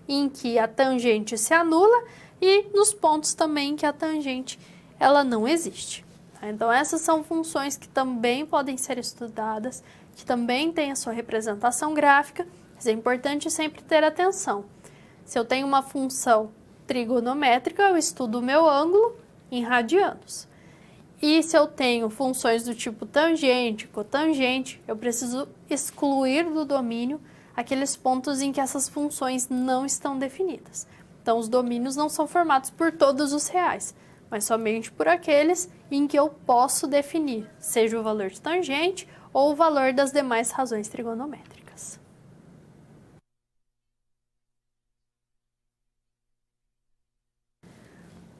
em que a tangente se anula e nos pontos também em que a tangente ela não existe. Então, essas são funções que também podem ser estudadas, que também têm a sua representação gráfica, mas é importante sempre ter atenção. Se eu tenho uma função trigonométrica, eu estudo o meu ângulo em radianos. E se eu tenho funções do tipo tangente, cotangente, eu preciso excluir do domínio aqueles pontos em que essas funções não estão definidas. Então, os domínios não são formados por todos os reais, mas somente por aqueles em que eu posso definir, seja o valor de tangente ou o valor das demais razões trigonométricas.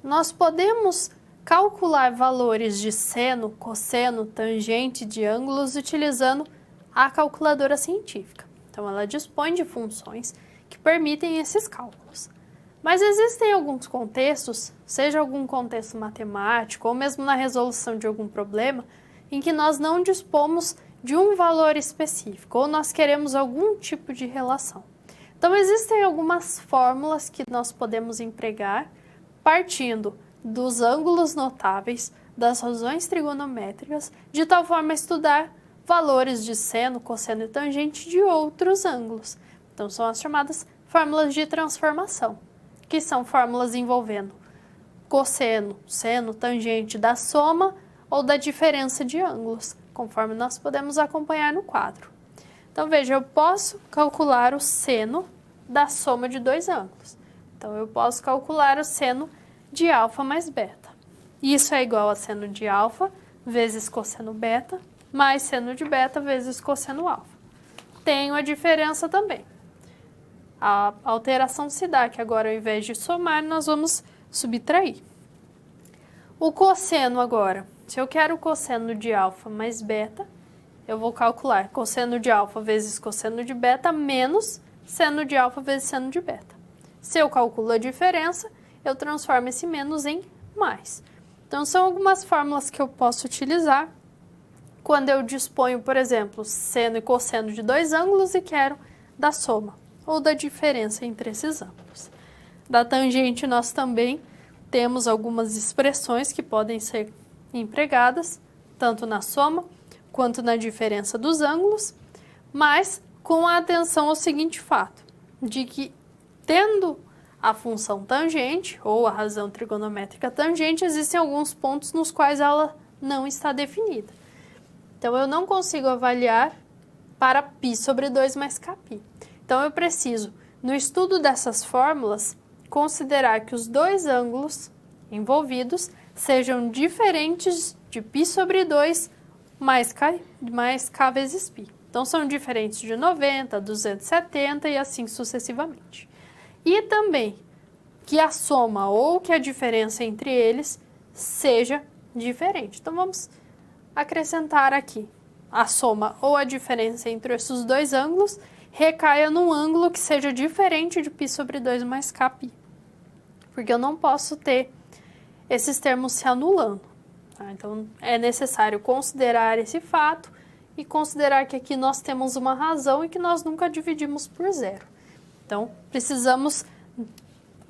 Nós podemos calcular valores de seno, cosseno, tangente de ângulos utilizando a calculadora científica. Então, ela dispõe de funções que permitem esses cálculos. Mas existem alguns contextos, seja algum contexto matemático ou mesmo na resolução de algum problema, em que nós não dispomos de um valor específico ou nós queremos algum tipo de relação. Então, existem algumas fórmulas que nós podemos empregar partindo dos ângulos notáveis, das razões trigonométricas, de tal forma a estudar valores de seno, cosseno e tangente de outros ângulos. Então, são as chamadas fórmulas de transformação, que são fórmulas envolvendo cosseno, seno, tangente da soma ou da diferença de ângulos, conforme nós podemos acompanhar no quadro. Então, veja, eu posso calcular o seno da soma de dois ângulos. Então, eu posso calcular o seno de alfa mais beta. Isso é igual a seno de alfa vezes cosseno beta, mais seno de beta vezes cosseno alfa. Tenho a diferença também. A alteração se dá que agora, ao invés de somar, nós vamos subtrair. O cosseno agora, se eu quero o cosseno de alfa mais beta, eu vou calcular cosseno de alfa vezes cosseno de beta menos seno de alfa vezes seno de beta. Se eu calculo a diferença, eu transformo esse menos em mais. Então, são algumas fórmulas que eu posso utilizar quando eu disponho, por exemplo, seno e cosseno de dois ângulos e quero da soma ou da diferença entre esses ângulos. Da tangente, nós também temos algumas expressões que podem ser empregadas, tanto na soma quanto na diferença dos ângulos, mas com a atenção ao seguinte fato, de que tendo a função tangente, ou a razão trigonométrica tangente, existem alguns pontos nos quais ela não está definida. Então, eu não consigo avaliar para π sobre 2 mais kπ. Então, eu preciso, no estudo dessas fórmulas, considerar que os dois ângulos envolvidos sejam diferentes de π sobre 2 mais k vezes π. Então, são diferentes de 90, 270 e assim sucessivamente. E também que a soma ou que a diferença entre eles seja diferente. Então, vamos acrescentar aqui. A soma ou a diferença entre esses dois ângulos recaia num ângulo que seja diferente de π sobre 2 mais kπ. Porque eu não posso ter esses termos se anulando. Tá? Então, é necessário considerar esse fato e considerar que aqui nós temos uma razão e que nós nunca dividimos por zero. Então, precisamos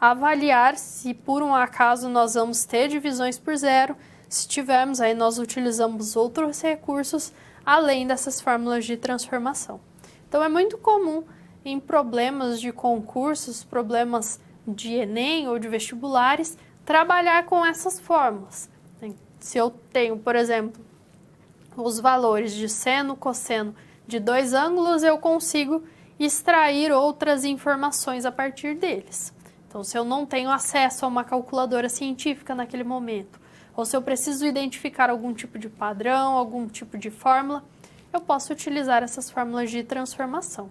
avaliar se por um acaso nós vamos ter divisões por zero. Se tivermos, aí nós utilizamos outros recursos além dessas fórmulas de transformação. Então, é muito comum em problemas de concursos, problemas de Enem ou de vestibulares, trabalhar com essas fórmulas. Se eu tenho, por exemplo, os valores de seno, cosseno de dois ângulos, eu consigo extrair outras informações a partir deles. Então, se eu não tenho acesso a uma calculadora científica naquele momento, ou se eu preciso identificar algum tipo de padrão, algum tipo de fórmula, eu posso utilizar essas fórmulas de transformação.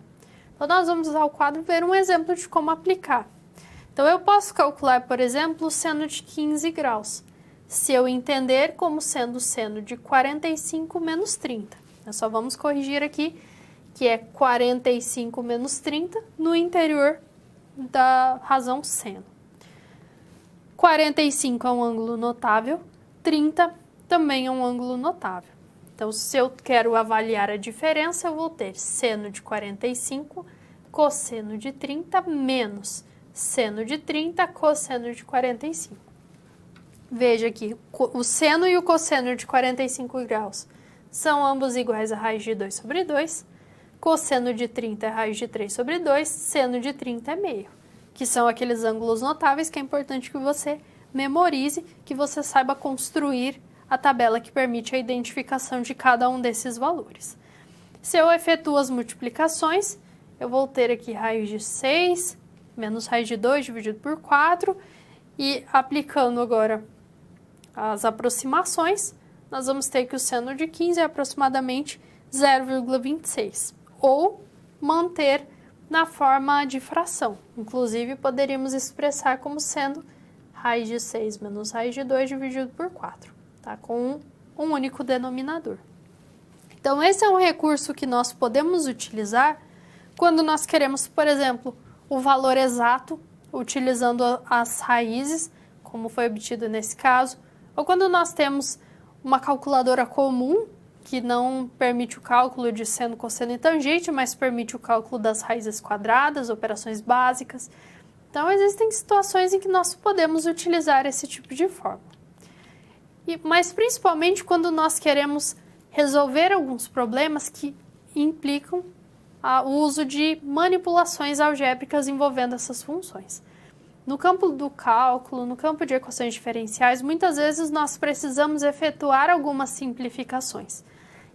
Então, nós vamos usar o quadro ver um exemplo de como aplicar. Então, eu posso calcular, por exemplo, o seno de 15 graus, se eu entender como sendo o seno de 45 menos 30. Nós só vamos corrigir aqui, que é 45 menos 30 no interior da razão seno. 45 é um ângulo notável, 30 também é um ângulo notável. Então, se eu quero avaliar a diferença, eu vou ter seno de 45, cosseno de 30, menos seno de 30, cosseno de 45. Veja aqui, o seno e o cosseno de 45 graus são ambos iguais a raiz de 2 sobre 2, cosseno de 30 é raiz de 3 sobre 2, seno de 30 é meio, que são aqueles ângulos notáveis que é importante que você memorize, que você saiba construir a tabela que permite a identificação de cada um desses valores. Se eu efetuo as multiplicações, eu vou ter aqui raiz de 6 menos raiz de 2 dividido por 4, e aplicando agora as aproximações, nós vamos ter que o seno de 15 é aproximadamente 0,26, ou manter na forma de fração. Inclusive, poderíamos expressar como sendo raiz de 6 menos raiz de 2 dividido por 4, tá? Com um único denominador. Então, esse é um recurso que nós podemos utilizar quando nós queremos, por exemplo, o valor exato, utilizando as raízes, como foi obtido nesse caso, ou quando nós temos uma calculadora comum, que não permite o cálculo de seno, cosseno e tangente, mas permite o cálculo das raízes quadradas, operações básicas. Então, existem situações em que nós podemos utilizar esse tipo de fórmula. Mas, principalmente, quando nós queremos resolver alguns problemas que implicam o uso de manipulações algébricas envolvendo essas funções. No campo do cálculo, no campo de equações diferenciais, muitas vezes nós precisamos efetuar algumas simplificações.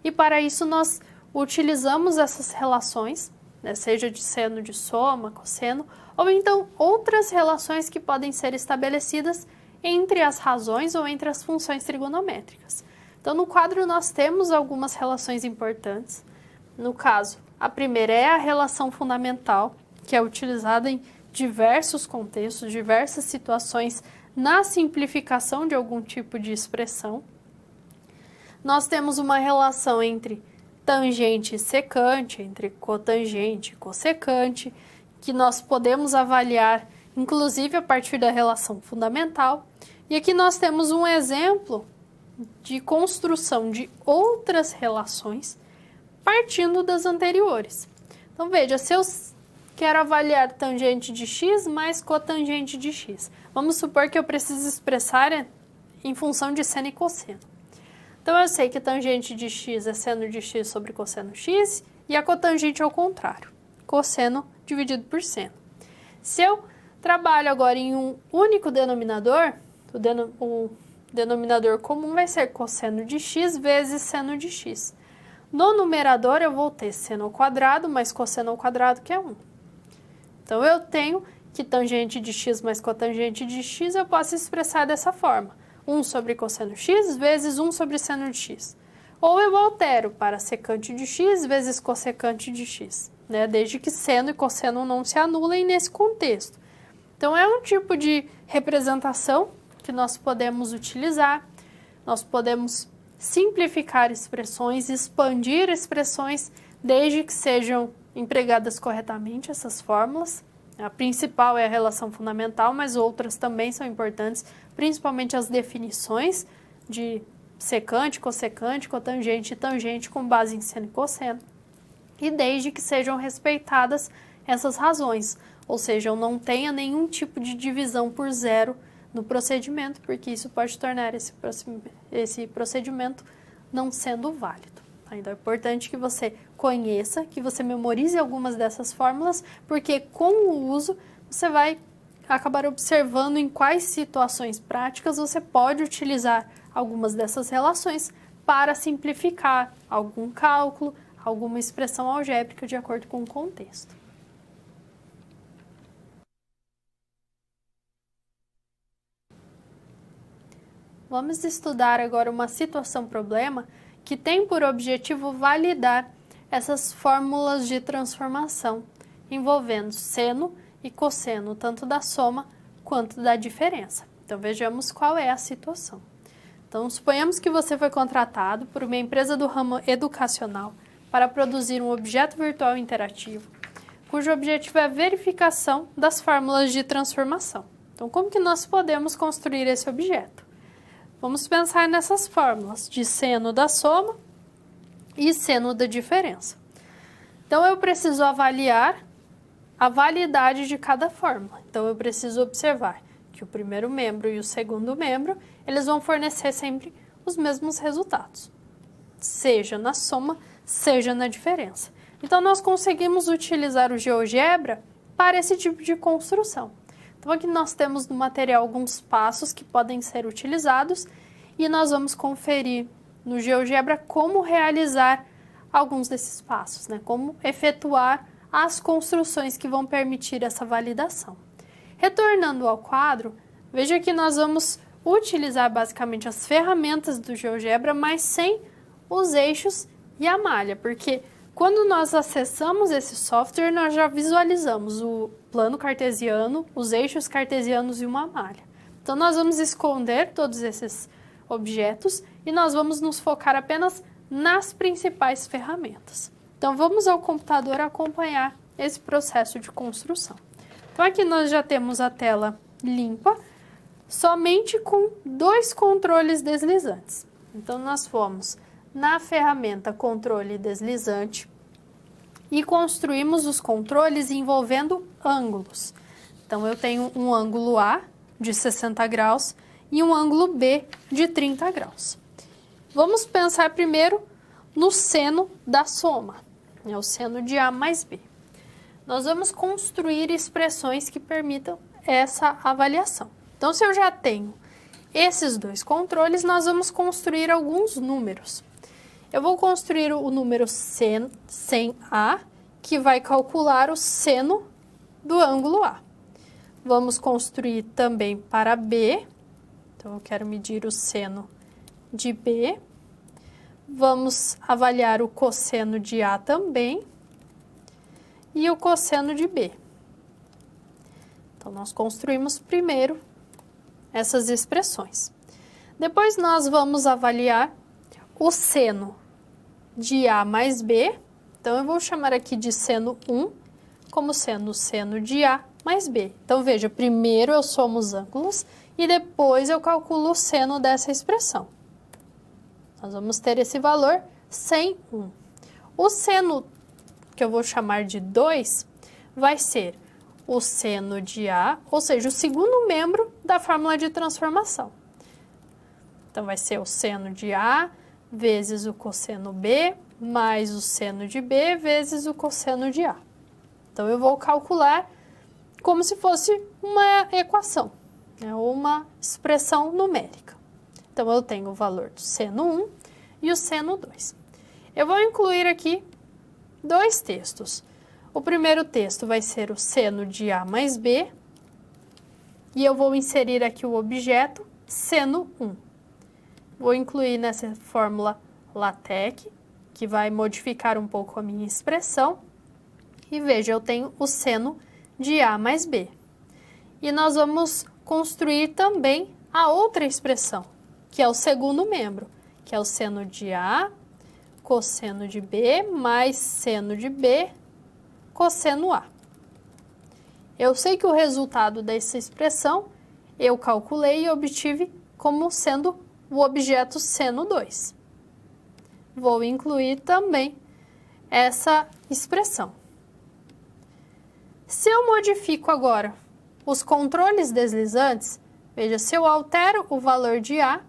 E para isso nós utilizamos essas relações, né, seja de seno de soma, cosseno, ou então outras relações que podem ser estabelecidas entre as razões ou entre as funções trigonométricas. Então, no quadro nós temos algumas relações importantes. No caso, a primeira é a relação fundamental, que é utilizada em diversos contextos, diversas situações na simplificação de algum tipo de expressão. Nós temos uma relação entre tangente e secante, entre cotangente e cossecante, que nós podemos avaliar, inclusive, a partir da relação fundamental. E aqui nós temos um exemplo de construção de outras relações partindo das anteriores. Então, veja, se eu quero avaliar tangente de x mais cotangente de x, vamos supor que eu preciso expressar em função de seno e cosseno. Então, eu sei que tangente de x é seno de x sobre cosseno x e a cotangente é o contrário, cosseno dividido por seno. Se eu trabalho agora em um único denominador, o denominador comum vai ser cosseno de x vezes seno de x. No numerador, eu vou ter seno ao quadrado mais cosseno ao quadrado, que é 1. Então, eu tenho que tangente de x mais cotangente de x, eu posso expressar dessa forma. 1 sobre cosseno x vezes 1 sobre seno de x. Ou eu altero para secante de x vezes cossecante de x, né? Desde que seno e cosseno não se anulem nesse contexto. Então, é um tipo de representação que nós podemos utilizar, nós podemos simplificar expressões, expandir expressões, desde que sejam empregadas corretamente essas fórmulas. A principal é a relação fundamental, mas outras também são importantes, principalmente as definições de secante, cossecante, cotangente e tangente com base em seno e cosseno. E desde que sejam respeitadas essas razões, ou seja, eu não tenha nenhum tipo de divisão por zero no procedimento, porque isso pode tornar esse procedimento não sendo válido. Então é importante que você conheça, que você memorize algumas dessas fórmulas, porque com o uso você vai acabar observando em quais situações práticas você pode utilizar algumas dessas relações para simplificar algum cálculo, alguma expressão algébrica de acordo com o contexto. Vamos estudar agora uma situação-problema que tem por objetivo validar essas fórmulas de transformação envolvendo seno e cosseno, tanto da soma quanto da diferença. Então, vejamos qual é a situação. Então, suponhamos que você foi contratado por uma empresa do ramo educacional para produzir um objeto virtual interativo, cujo objetivo é a verificação das fórmulas de transformação. Então, como que nós podemos construir esse objeto? Vamos pensar nessas fórmulas de seno da soma e seno da diferença. Então, eu preciso avaliar a validade de cada fórmula. Então, eu preciso observar que o primeiro membro e o segundo membro, eles vão fornecer sempre os mesmos resultados, seja na soma, seja na diferença. Então, nós conseguimos utilizar o GeoGebra para esse tipo de construção. Então, aqui nós temos no material alguns passos que podem ser utilizados e nós vamos conferir no GeoGebra como realizar alguns desses passos, né? Como efetuar as construções que vão permitir essa validação. Retornando ao quadro, veja que nós vamos utilizar basicamente as ferramentas do GeoGebra, mas sem os eixos e a malha, porque quando nós acessamos esse software, nós já visualizamos o plano cartesiano, os eixos cartesianos e uma malha. Então, nós vamos esconder todos esses objetos e nós vamos nos focar apenas nas principais ferramentas. Então, vamos ao computador acompanhar esse processo de construção. Então, aqui nós já temos a tela limpa, somente com 2 controles deslizantes. Então, nós fomos na ferramenta controle deslizante e construímos os controles envolvendo ângulos. Então, eu tenho um ângulo A de 60 graus e um ângulo B de 30 graus. Vamos pensar primeiro no seno da soma, o seno de A mais B. Nós vamos construir expressões que permitam essa avaliação. Então, se eu já tenho esses 2 controles, nós vamos construir alguns números. Eu vou construir o número sem A, que vai calcular o seno do ângulo A. Vamos construir também para B, então eu quero medir o seno de B. Vamos avaliar o cosseno de A também e o cosseno de B. Então, nós construímos primeiro essas expressões. Depois, nós vamos avaliar o seno de A mais B, então eu vou chamar aqui de seno 1, como sendo o seno de A mais B. Então, veja, primeiro eu somo os ângulos e depois eu calculo o seno dessa expressão. Nós vamos ter esse valor 101. O seno, que eu vou chamar de 2, vai ser o seno de A, ou seja, o segundo membro da fórmula de transformação. Então, vai ser o seno de A vezes o cosseno B, mais o seno de B vezes o cosseno de A. Então, eu vou calcular como se fosse uma equação, né, ou uma expressão numérica. Então, eu tenho o valor do seno 1 e o seno 2. Eu vou incluir aqui 2 textos. O primeiro texto vai ser o seno de A mais B, e eu vou inserir aqui o objeto seno 1. Vou incluir nessa fórmula LaTeX, que vai modificar um pouco a minha expressão. E veja, eu tenho o seno de A mais B. E nós vamos construir também a outra expressão, que é o segundo membro, que é o seno de A, cosseno de B, mais seno de B, cosseno A. Eu sei que o resultado dessa expressão eu calculei e obtive como sendo o objeto seno 2. Vou incluir também essa expressão. Se eu modifico agora os controles deslizantes, veja, se eu altero o valor de A,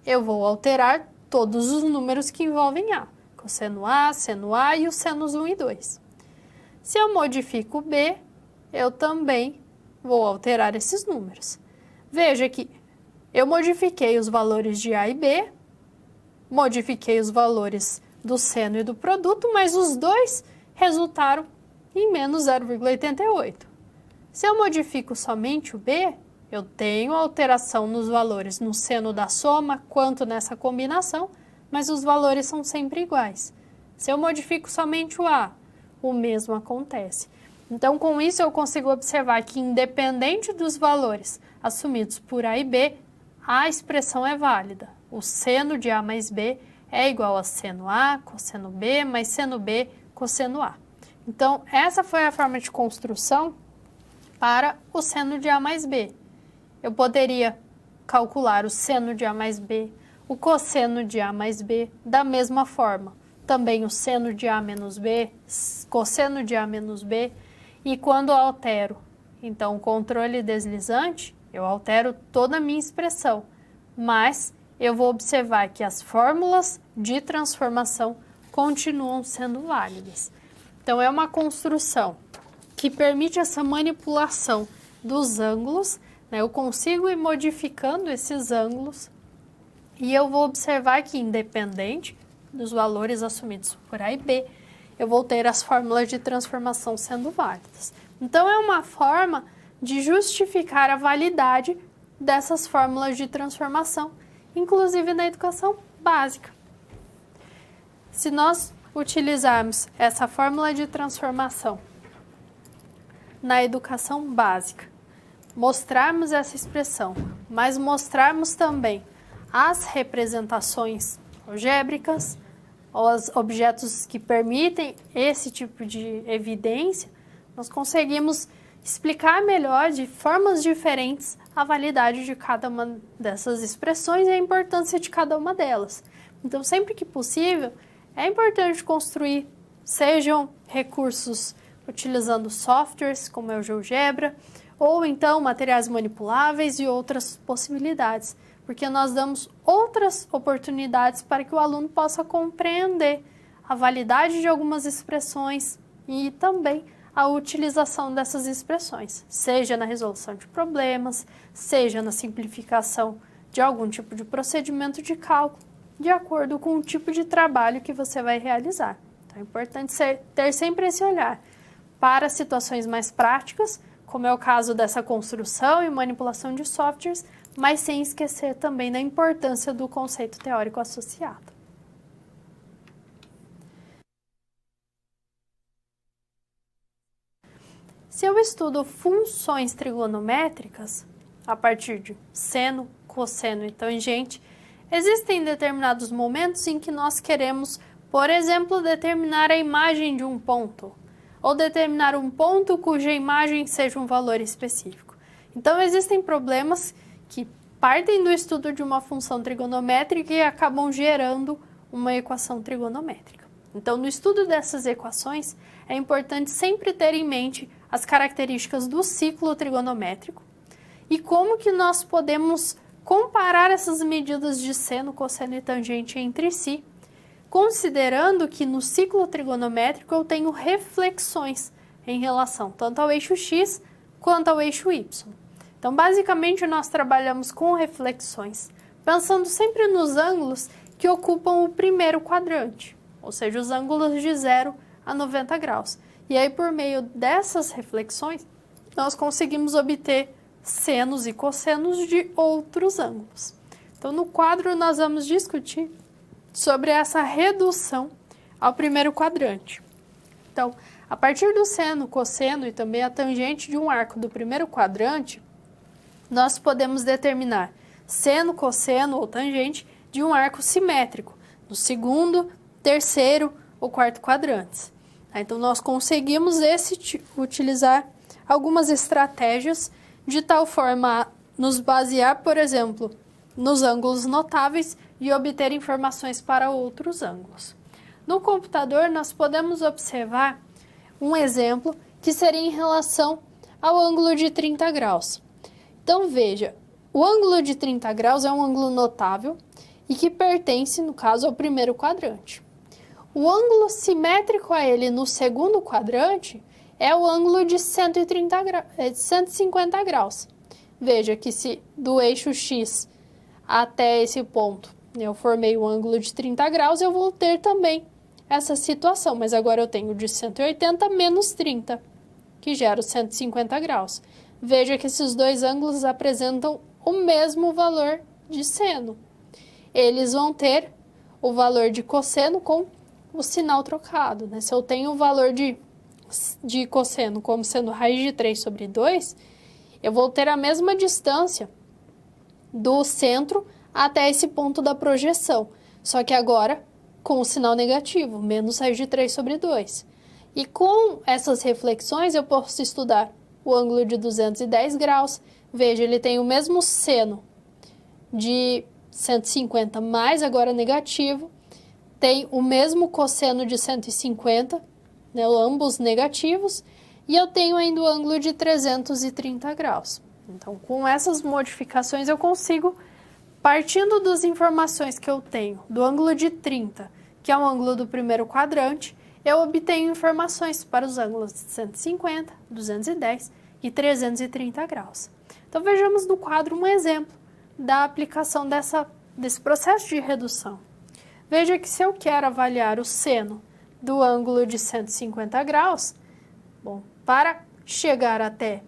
eu vou alterar todos os números que envolvem A. Cosseno A, seno A e os senos 1 e 2. Se eu modifico B, eu também vou alterar esses números. Veja que eu modifiquei os valores de A e B, modifiquei os valores do seno e do produto, mas os dois resultaram em menos 0,88. Se eu modifico somente o B, eu tenho alteração nos valores no seno da soma quanto nessa combinação, mas os valores são sempre iguais. Se eu modifico somente o A, o mesmo acontece. Então, com isso, eu consigo observar que, independente dos valores assumidos por A e B, a expressão é válida. O seno de A mais B é igual a seno A, cosseno B, mais seno B, cosseno A. Então, essa foi a forma de construção para o seno de A mais B. Eu poderia calcular o seno de A mais B, o cosseno de A mais B, da mesma forma. Também o seno de A menos B, cosseno de A menos B. E quando eu altero, então, o controle deslizante, eu altero toda a minha expressão. Mas eu vou observar que as fórmulas de transformação continuam sendo válidas. Então, é uma construção que permite essa manipulação dos ângulos, né? Eu consigo ir modificando esses ângulos e eu vou observar que, independente dos valores assumidos por A e B, eu vou ter as fórmulas de transformação sendo válidas. Então, é uma forma de justificar a validade dessas fórmulas de transformação, inclusive na educação básica. Se nós utilizarmos essa fórmula de transformação na educação básica, mostrarmos essa expressão, mas mostrarmos também as representações algébricas, os objetos que permitem esse tipo de evidência, nós conseguimos explicar melhor, de formas diferentes, a validade de cada uma dessas expressões e a importância de cada uma delas. Então, sempre que possível, é importante construir, sejam recursos utilizando softwares, como é o GeoGebra, ou então materiais manipuláveis e outras possibilidades, porque nós damos outras oportunidades para que o aluno possa compreender a validade de algumas expressões e também a utilização dessas expressões, seja na resolução de problemas, seja na simplificação de algum tipo de procedimento de cálculo, de acordo com o tipo de trabalho que você vai realizar. Então, é importante ter sempre esse olhar para situações mais práticas, como é o caso dessa construção e manipulação de softwares, mas sem esquecer também da importância do conceito teórico associado. Se eu estudo funções trigonométricas, a partir de seno, cosseno e tangente, existem determinados momentos em que nós queremos, por exemplo, determinar a imagem de um ponto, ou determinar um ponto cuja imagem seja um valor específico. Então, existem problemas que partem do estudo de uma função trigonométrica e acabam gerando uma equação trigonométrica. Então, no estudo dessas equações, é importante sempre ter em mente as características do ciclo trigonométrico e como que nós podemos comparar essas medidas de seno, cosseno e tangente entre si, considerando que no ciclo trigonométrico eu tenho reflexões em relação tanto ao eixo x quanto ao eixo y. Então, basicamente, nós trabalhamos com reflexões, pensando sempre nos ângulos que ocupam o primeiro quadrante, ou seja, os ângulos de 0 a 90 graus. E aí, por meio dessas reflexões, nós conseguimos obter senos e cossenos de outros ângulos. Então, no quadro, nós vamos discutir sobre essa redução ao primeiro quadrante. Então, a partir do seno, cosseno e também a tangente de um arco do primeiro quadrante, nós podemos determinar seno, cosseno ou tangente de um arco simétrico, no segundo, terceiro ou quarto quadrantes. Então, nós conseguimos utilizar algumas estratégias de tal forma a nos basear, por exemplo, nos ângulos notáveis e obter informações para outros ângulos. No computador, nós podemos observar um exemplo que seria em relação ao ângulo de 30 graus. Então, veja, o ângulo de 30 graus é um ângulo notável e que pertence, no caso, ao primeiro quadrante. O ângulo simétrico a ele no segundo quadrante é o ângulo de 150 graus. Veja que se do eixo X até esse ponto eu formei um ângulo de 30 graus, eu vou ter também essa situação, mas agora eu tenho de 180 menos 30, que gera os 150 graus. Veja que esses dois ângulos apresentam o mesmo valor de seno. Eles vão ter o valor de cosseno com o sinal trocado, né? Se eu tenho o valor de cosseno como sendo raiz de 3 sobre 2, eu vou ter a mesma distância do centro até esse ponto da projeção, só que agora com o sinal negativo, menos raiz de 3 sobre 2. E com essas reflexões eu posso estudar o ângulo de 210 graus. Veja, ele tem o mesmo seno de 150, mais agora negativo, tem o mesmo cosseno de 150, né, ambos negativos, e eu tenho ainda o ângulo de 330 graus. Então, com essas modificações, eu consigo, partindo das informações que eu tenho do ângulo de 30, que é o ângulo do primeiro quadrante, eu obtenho informações para os ângulos de 150, 210 e 330 graus. Então, vejamos no quadro um exemplo da aplicação desse processo de redução. Veja que se eu quero avaliar o seno do ângulo de 150 graus, bom, para chegar até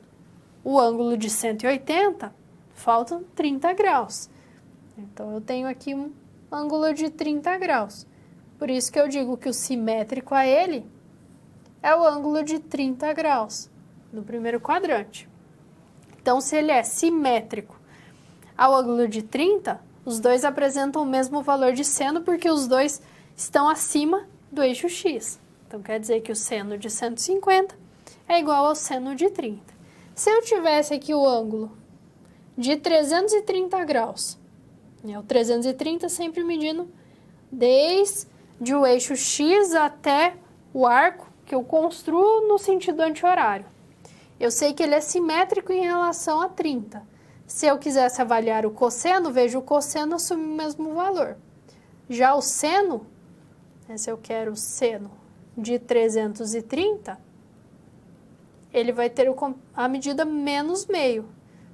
o ângulo de 180, faltam 30 graus. Então, eu tenho aqui um ângulo de 30 graus. Por isso que eu digo que o simétrico a ele é o ângulo de 30 graus, no primeiro quadrante. Então, se ele é simétrico ao ângulo de 30, os dois apresentam o mesmo valor de seno, porque os dois estão acima do eixo X. Então, quer dizer que o seno de 150 é igual ao seno de 30. Se eu tivesse aqui o ângulo de 330 graus, o 330 sempre medindo desde o eixo X até o arco que eu construo no sentido anti-horário. Eu sei que ele é simétrico em relação a 30. Se eu quisesse avaliar o cosseno, veja, o cosseno assume o mesmo valor. Já o seno, se eu quero o seno de 330, ele vai ter a medida menos meio,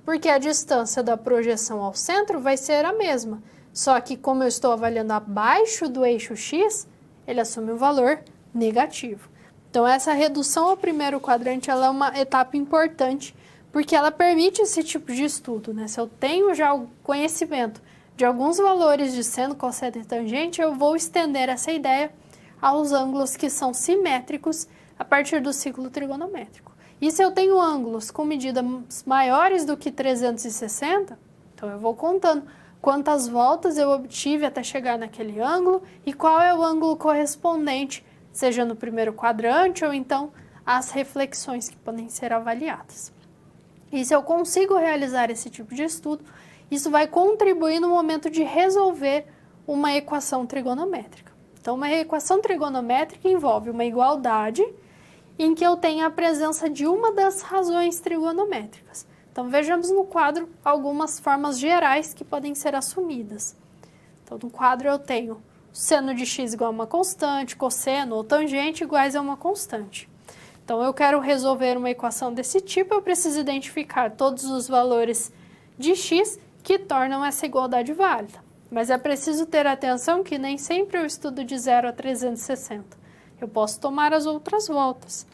porque a distância da projeção ao centro vai ser a mesma. Só que como eu estou avaliando abaixo do eixo X, ele assume um valor negativo. Então, essa redução ao primeiro quadrante ela é uma etapa importante, porque ela permite esse tipo de estudo, né? Se eu tenho já o conhecimento de alguns valores de seno, cosseno e tangente, eu vou estender essa ideia aos ângulos que são simétricos a partir do ciclo trigonométrico. E se eu tenho ângulos com medidas maiores do que 360, então eu vou contando quantas voltas eu obtive até chegar naquele ângulo e qual é o ângulo correspondente, seja no primeiro quadrante ou então as reflexões que podem ser avaliadas. E se eu consigo realizar esse tipo de estudo, isso vai contribuir no momento de resolver uma equação trigonométrica. Então, uma equação trigonométrica envolve uma igualdade em que eu tenho a presença de uma das razões trigonométricas. Então, vejamos no quadro algumas formas gerais que podem ser assumidas. Então, no quadro eu tenho seno de x igual a uma constante, cosseno ou tangente iguais a uma constante. Então, eu quero resolver uma equação desse tipo, eu preciso identificar todos os valores de x que tornam essa igualdade válida. Mas é preciso ter atenção que nem sempre eu estudo de 0 a 360. Eu posso tomar as outras voltas.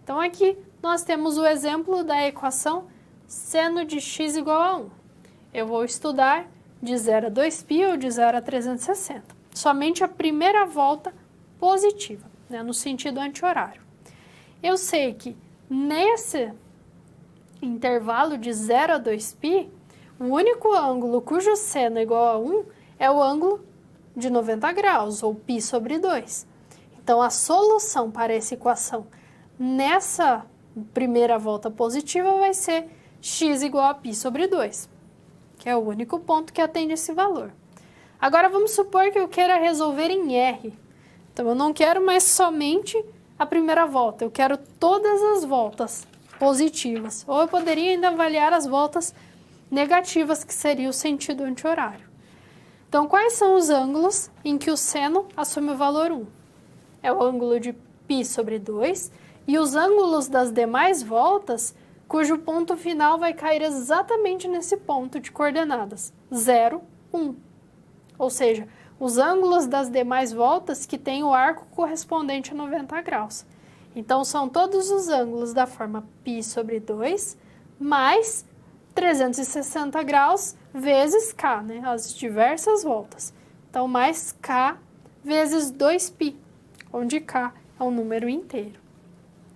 Então, aqui nós temos o exemplo da equação seno de x igual a 1. Eu vou estudar de 0 a 2π ou de 0 a 360. Somente a primeira volta positiva, né, no sentido anti-horário. Eu sei que nesse intervalo de 0 a 2π, O único ângulo cujo seno é igual a 1 é o ângulo de 90 graus, ou π sobre 2. Então, a solução para essa equação nessa primeira volta positiva vai ser x igual a π sobre 2, que é o único ponto que atende esse valor. Agora, vamos supor que eu queira resolver em R. Então, eu não quero mais somente a primeira volta, eu quero todas as voltas positivas. Ou eu poderia ainda avaliar as voltas negativas, que seria o sentido anti-horário. Então, quais são os ângulos em que o seno assume o valor 1? É o ângulo de π sobre 2 e os ângulos das demais voltas, cujo ponto final vai cair exatamente nesse ponto de coordenadas, 0, 1. Ou seja, os ângulos das demais voltas que têm o arco correspondente a 90 graus. Então, são todos os ângulos da forma π sobre 2 mais 360 graus vezes k, né? As diversas voltas. Então, mais k vezes 2π, onde k é um número inteiro.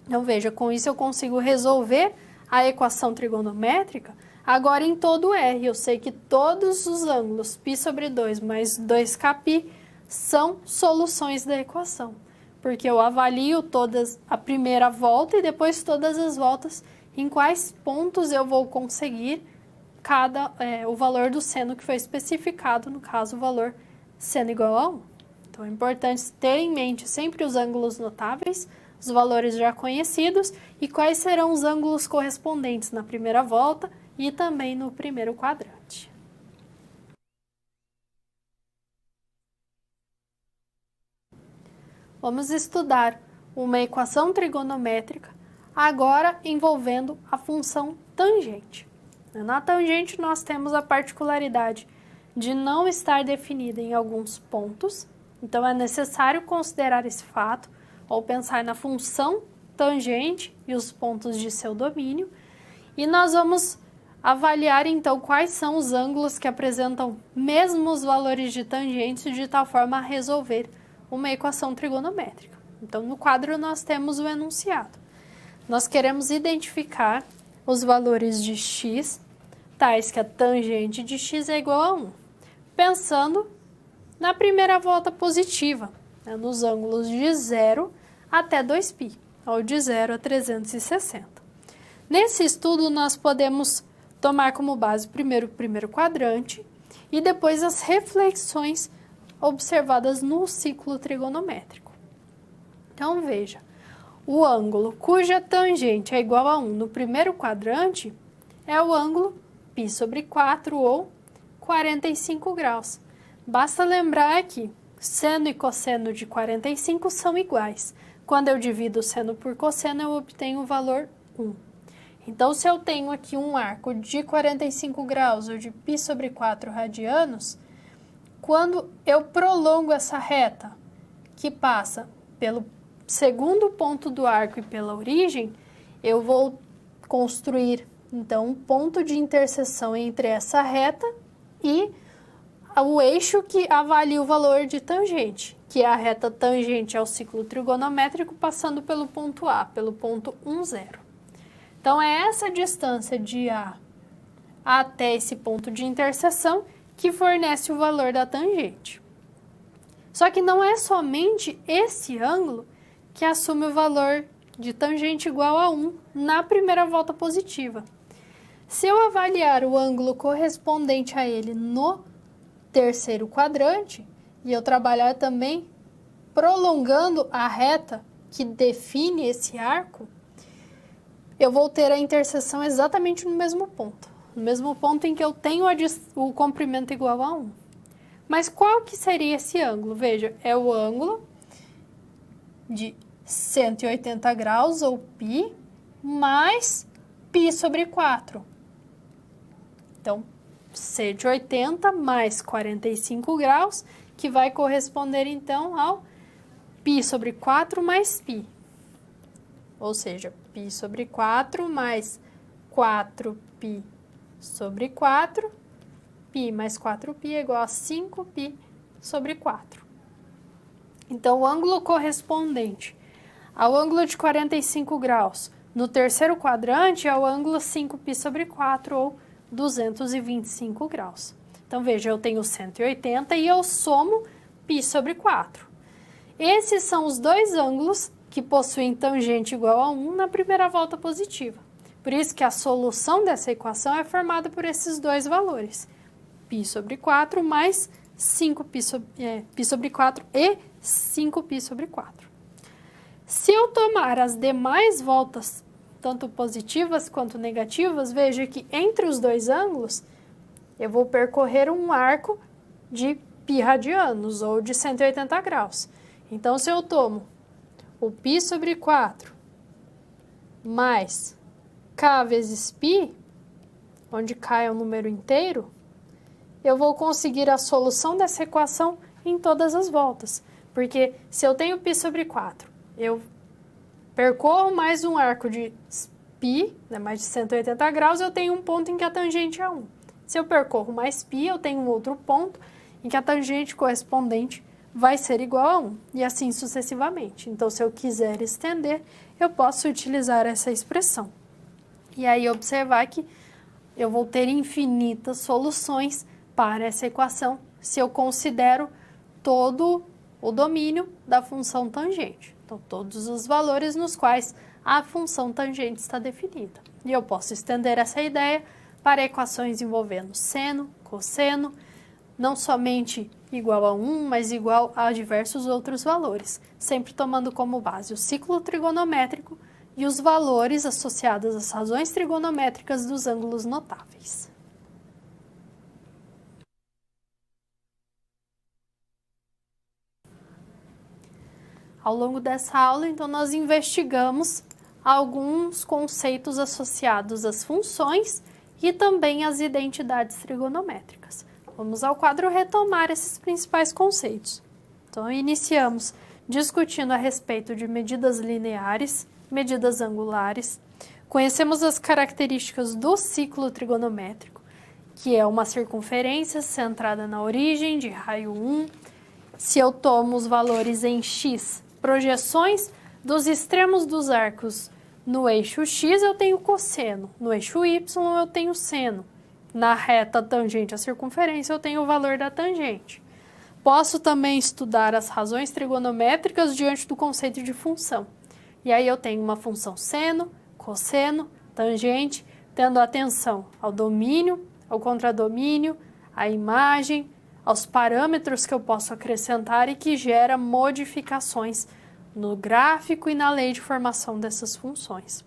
Então, veja, com isso eu consigo resolver a equação trigonométrica agora em todo R. Eu sei que todos os ângulos π sobre 2 mais 2kπ são soluções da equação, porque eu avalio todas a primeira volta e depois todas as voltas em quais pontos eu vou conseguir o valor do seno que foi especificado, no caso, o valor seno igual a 1. Então, é importante ter em mente sempre os ângulos notáveis, os valores já conhecidos e quais serão os ângulos correspondentes na primeira volta e também no primeiro quadrante. Vamos estudar uma equação trigonométrica agora envolvendo a função tangente. Na tangente, nós temos a particularidade de não estar definida em alguns pontos, então é necessário considerar esse fato ou pensar na função tangente e os pontos de seu domínio, e nós vamos avaliar então quais são os ângulos que apresentam mesmos valores de tangente de tal forma a resolver uma equação trigonométrica. Então, no quadro nós temos o enunciado. Nós queremos identificar os valores de x, tais que a tangente de x é igual a 1, pensando na primeira volta positiva, né, nos ângulos de 0 até 2π, ou de 0 a 360. Nesse estudo, nós podemos tomar como base primeiro o primeiro quadrante e depois as reflexões observadas no ciclo trigonométrico. Então, veja, o ângulo cuja tangente é igual a 1 no primeiro quadrante é o ângulo π sobre 4, ou 45 graus. Basta lembrar que seno e cosseno de 45 são iguais. Quando eu divido o seno por cosseno, eu obtenho o valor 1. Então, se eu tenho aqui um arco de 45 graus, ou de π sobre 4 radianos, quando eu prolongo essa reta, que passa pelo segundo ponto do arco e pela origem, eu vou construir, então, um ponto de interseção entre essa reta e o eixo que avalia o valor de tangente, que é a reta tangente ao ciclo trigonométrico, passando pelo ponto A, pelo ponto 1, 0. Então, é essa distância de A até esse ponto de interseção que fornece o valor da tangente. Só que não é somente esse ângulo que assume o valor de tangente igual a 1 na primeira volta positiva. Se eu avaliar o ângulo correspondente a ele no terceiro quadrante, e eu trabalhar também prolongando a reta que define esse arco, eu vou ter a interseção exatamente no mesmo ponto em que eu tenho o comprimento igual a 1. Mas qual que seria esse ângulo? Veja, é o ângulo de 180 graus, ou π, mais π sobre 4. Então, 180 mais 45 graus, que vai corresponder, então, ao π sobre 4 mais π. Ou seja, π sobre 4 mais 4π sobre 4, π mais 4π é igual a 5π sobre 4. Então, o ângulo correspondente ao ângulo de 45 graus no terceiro quadrante é o ângulo 5π sobre 4, ou 225 graus. Então, veja, eu tenho 180 e eu somo π sobre 4. Esses são os dois ângulos que possuem tangente igual a 1 na primeira volta positiva. Por isso que a solução dessa equação é formada por esses dois valores. π sobre 4 mais 5π sobre 4 e 5π sobre 4. Se eu tomar as demais voltas, tanto positivas quanto negativas, veja que entre os dois ângulos, eu vou percorrer um arco de π radianos, ou de 180 graus. Então, se eu tomo o π sobre 4 mais k vezes π, onde k é um número inteiro, eu vou conseguir a solução dessa equação em todas as voltas. Porque se eu tenho π sobre 4, eu percorro mais um arco de π, né, mais de 180 graus, eu tenho um ponto em que a tangente é 1. Se eu percorro mais π, eu tenho um outro ponto em que a tangente correspondente vai ser igual a 1, e assim sucessivamente. Então, se eu quiser estender, eu posso utilizar essa expressão. E aí, observar que eu vou ter infinitas soluções para essa equação se eu considero todo o domínio da função tangente. Então, todos os valores nos quais a função tangente está definida. E eu posso estender essa ideia para equações envolvendo seno, cosseno, não somente igual a 1, mas igual a diversos outros valores, sempre tomando como base o ciclo trigonométrico e os valores associados às razões trigonométricas dos ângulos notáveis. Ao longo dessa aula, então, nós investigamos alguns conceitos associados às funções e também às identidades trigonométricas. Vamos ao quadro retomar esses principais conceitos. Então, iniciamos discutindo a respeito de medidas lineares, medidas angulares. Conhecemos as características do ciclo trigonométrico, que é uma circunferência centrada na origem de raio 1. Se eu tomo os valores em x, projeções dos extremos dos arcos no eixo x, eu tenho cosseno. No eixo y, eu tenho seno. Na reta tangente à circunferência, eu tenho o valor da tangente. Posso também estudar as razões trigonométricas diante do conceito de função. E aí eu tenho uma função seno, cosseno, tangente, tendo atenção ao domínio, ao contradomínio, à imagem, aos parâmetros que eu posso acrescentar e que gera modificações no gráfico e na lei de formação dessas funções.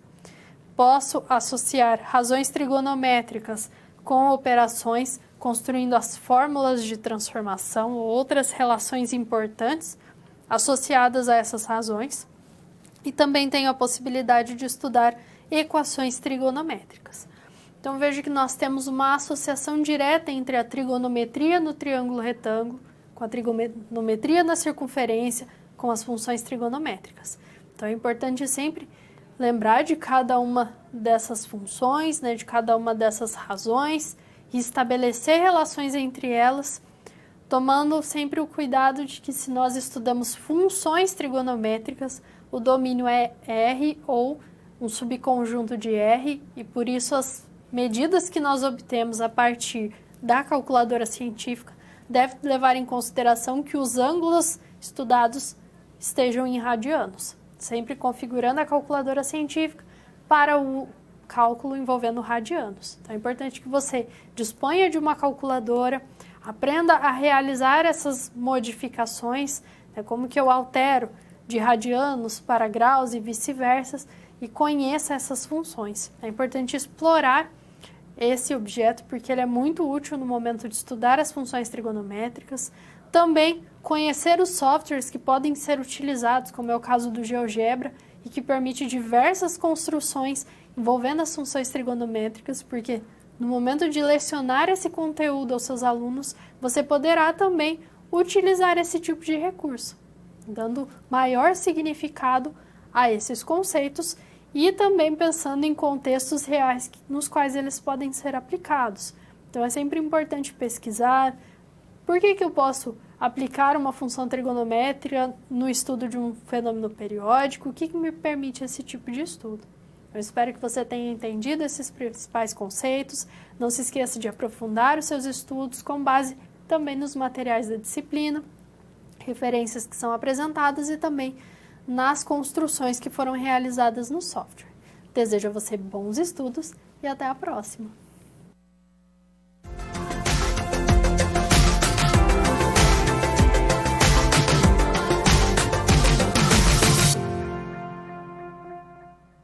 Posso associar razões trigonométricas com operações, construindo as fórmulas de transformação ou outras relações importantes associadas a essas razões. E também tenho a possibilidade de estudar equações trigonométricas. Então, veja que nós temos uma associação direta entre a trigonometria no triângulo retângulo, com a trigonometria na circunferência, com as funções trigonométricas. Então, é importante sempre lembrar de cada uma dessas funções, né, de cada uma dessas razões, e estabelecer relações entre elas, tomando sempre o cuidado de que se nós estudamos funções trigonométricas, o domínio é R ou um subconjunto de R, e por isso as medidas que nós obtemos a partir da calculadora científica devem levar em consideração que os ângulos estudados estejam em radianos, sempre configurando a calculadora científica para o cálculo envolvendo radianos. Então, é importante que você disponha de uma calculadora, aprenda a realizar essas modificações, né, como que eu altero de radianos para graus e vice-versa, e conheça essas funções. É importante explorar esse objeto porque ele é muito útil no momento de estudar as funções trigonométricas. Também conhecer os softwares que podem ser utilizados, como é o caso do GeoGebra, e que permite diversas construções envolvendo as funções trigonométricas, porque no momento de lecionar esse conteúdo aos seus alunos, você poderá também utilizar esse tipo de recurso, dando maior significado a esses conceitos e também pensando em contextos reais nos quais eles podem ser aplicados. Então, é sempre importante pesquisar por que eu posso aplicar uma função trigonométrica no estudo de um fenômeno periódico, o que me permite esse tipo de estudo. Eu espero que você tenha entendido esses principais conceitos. Não se esqueça de aprofundar os seus estudos com base também nos materiais da disciplina, referências que são apresentadas e também nas construções que foram realizadas no software. Desejo a você bons estudos e até a próxima!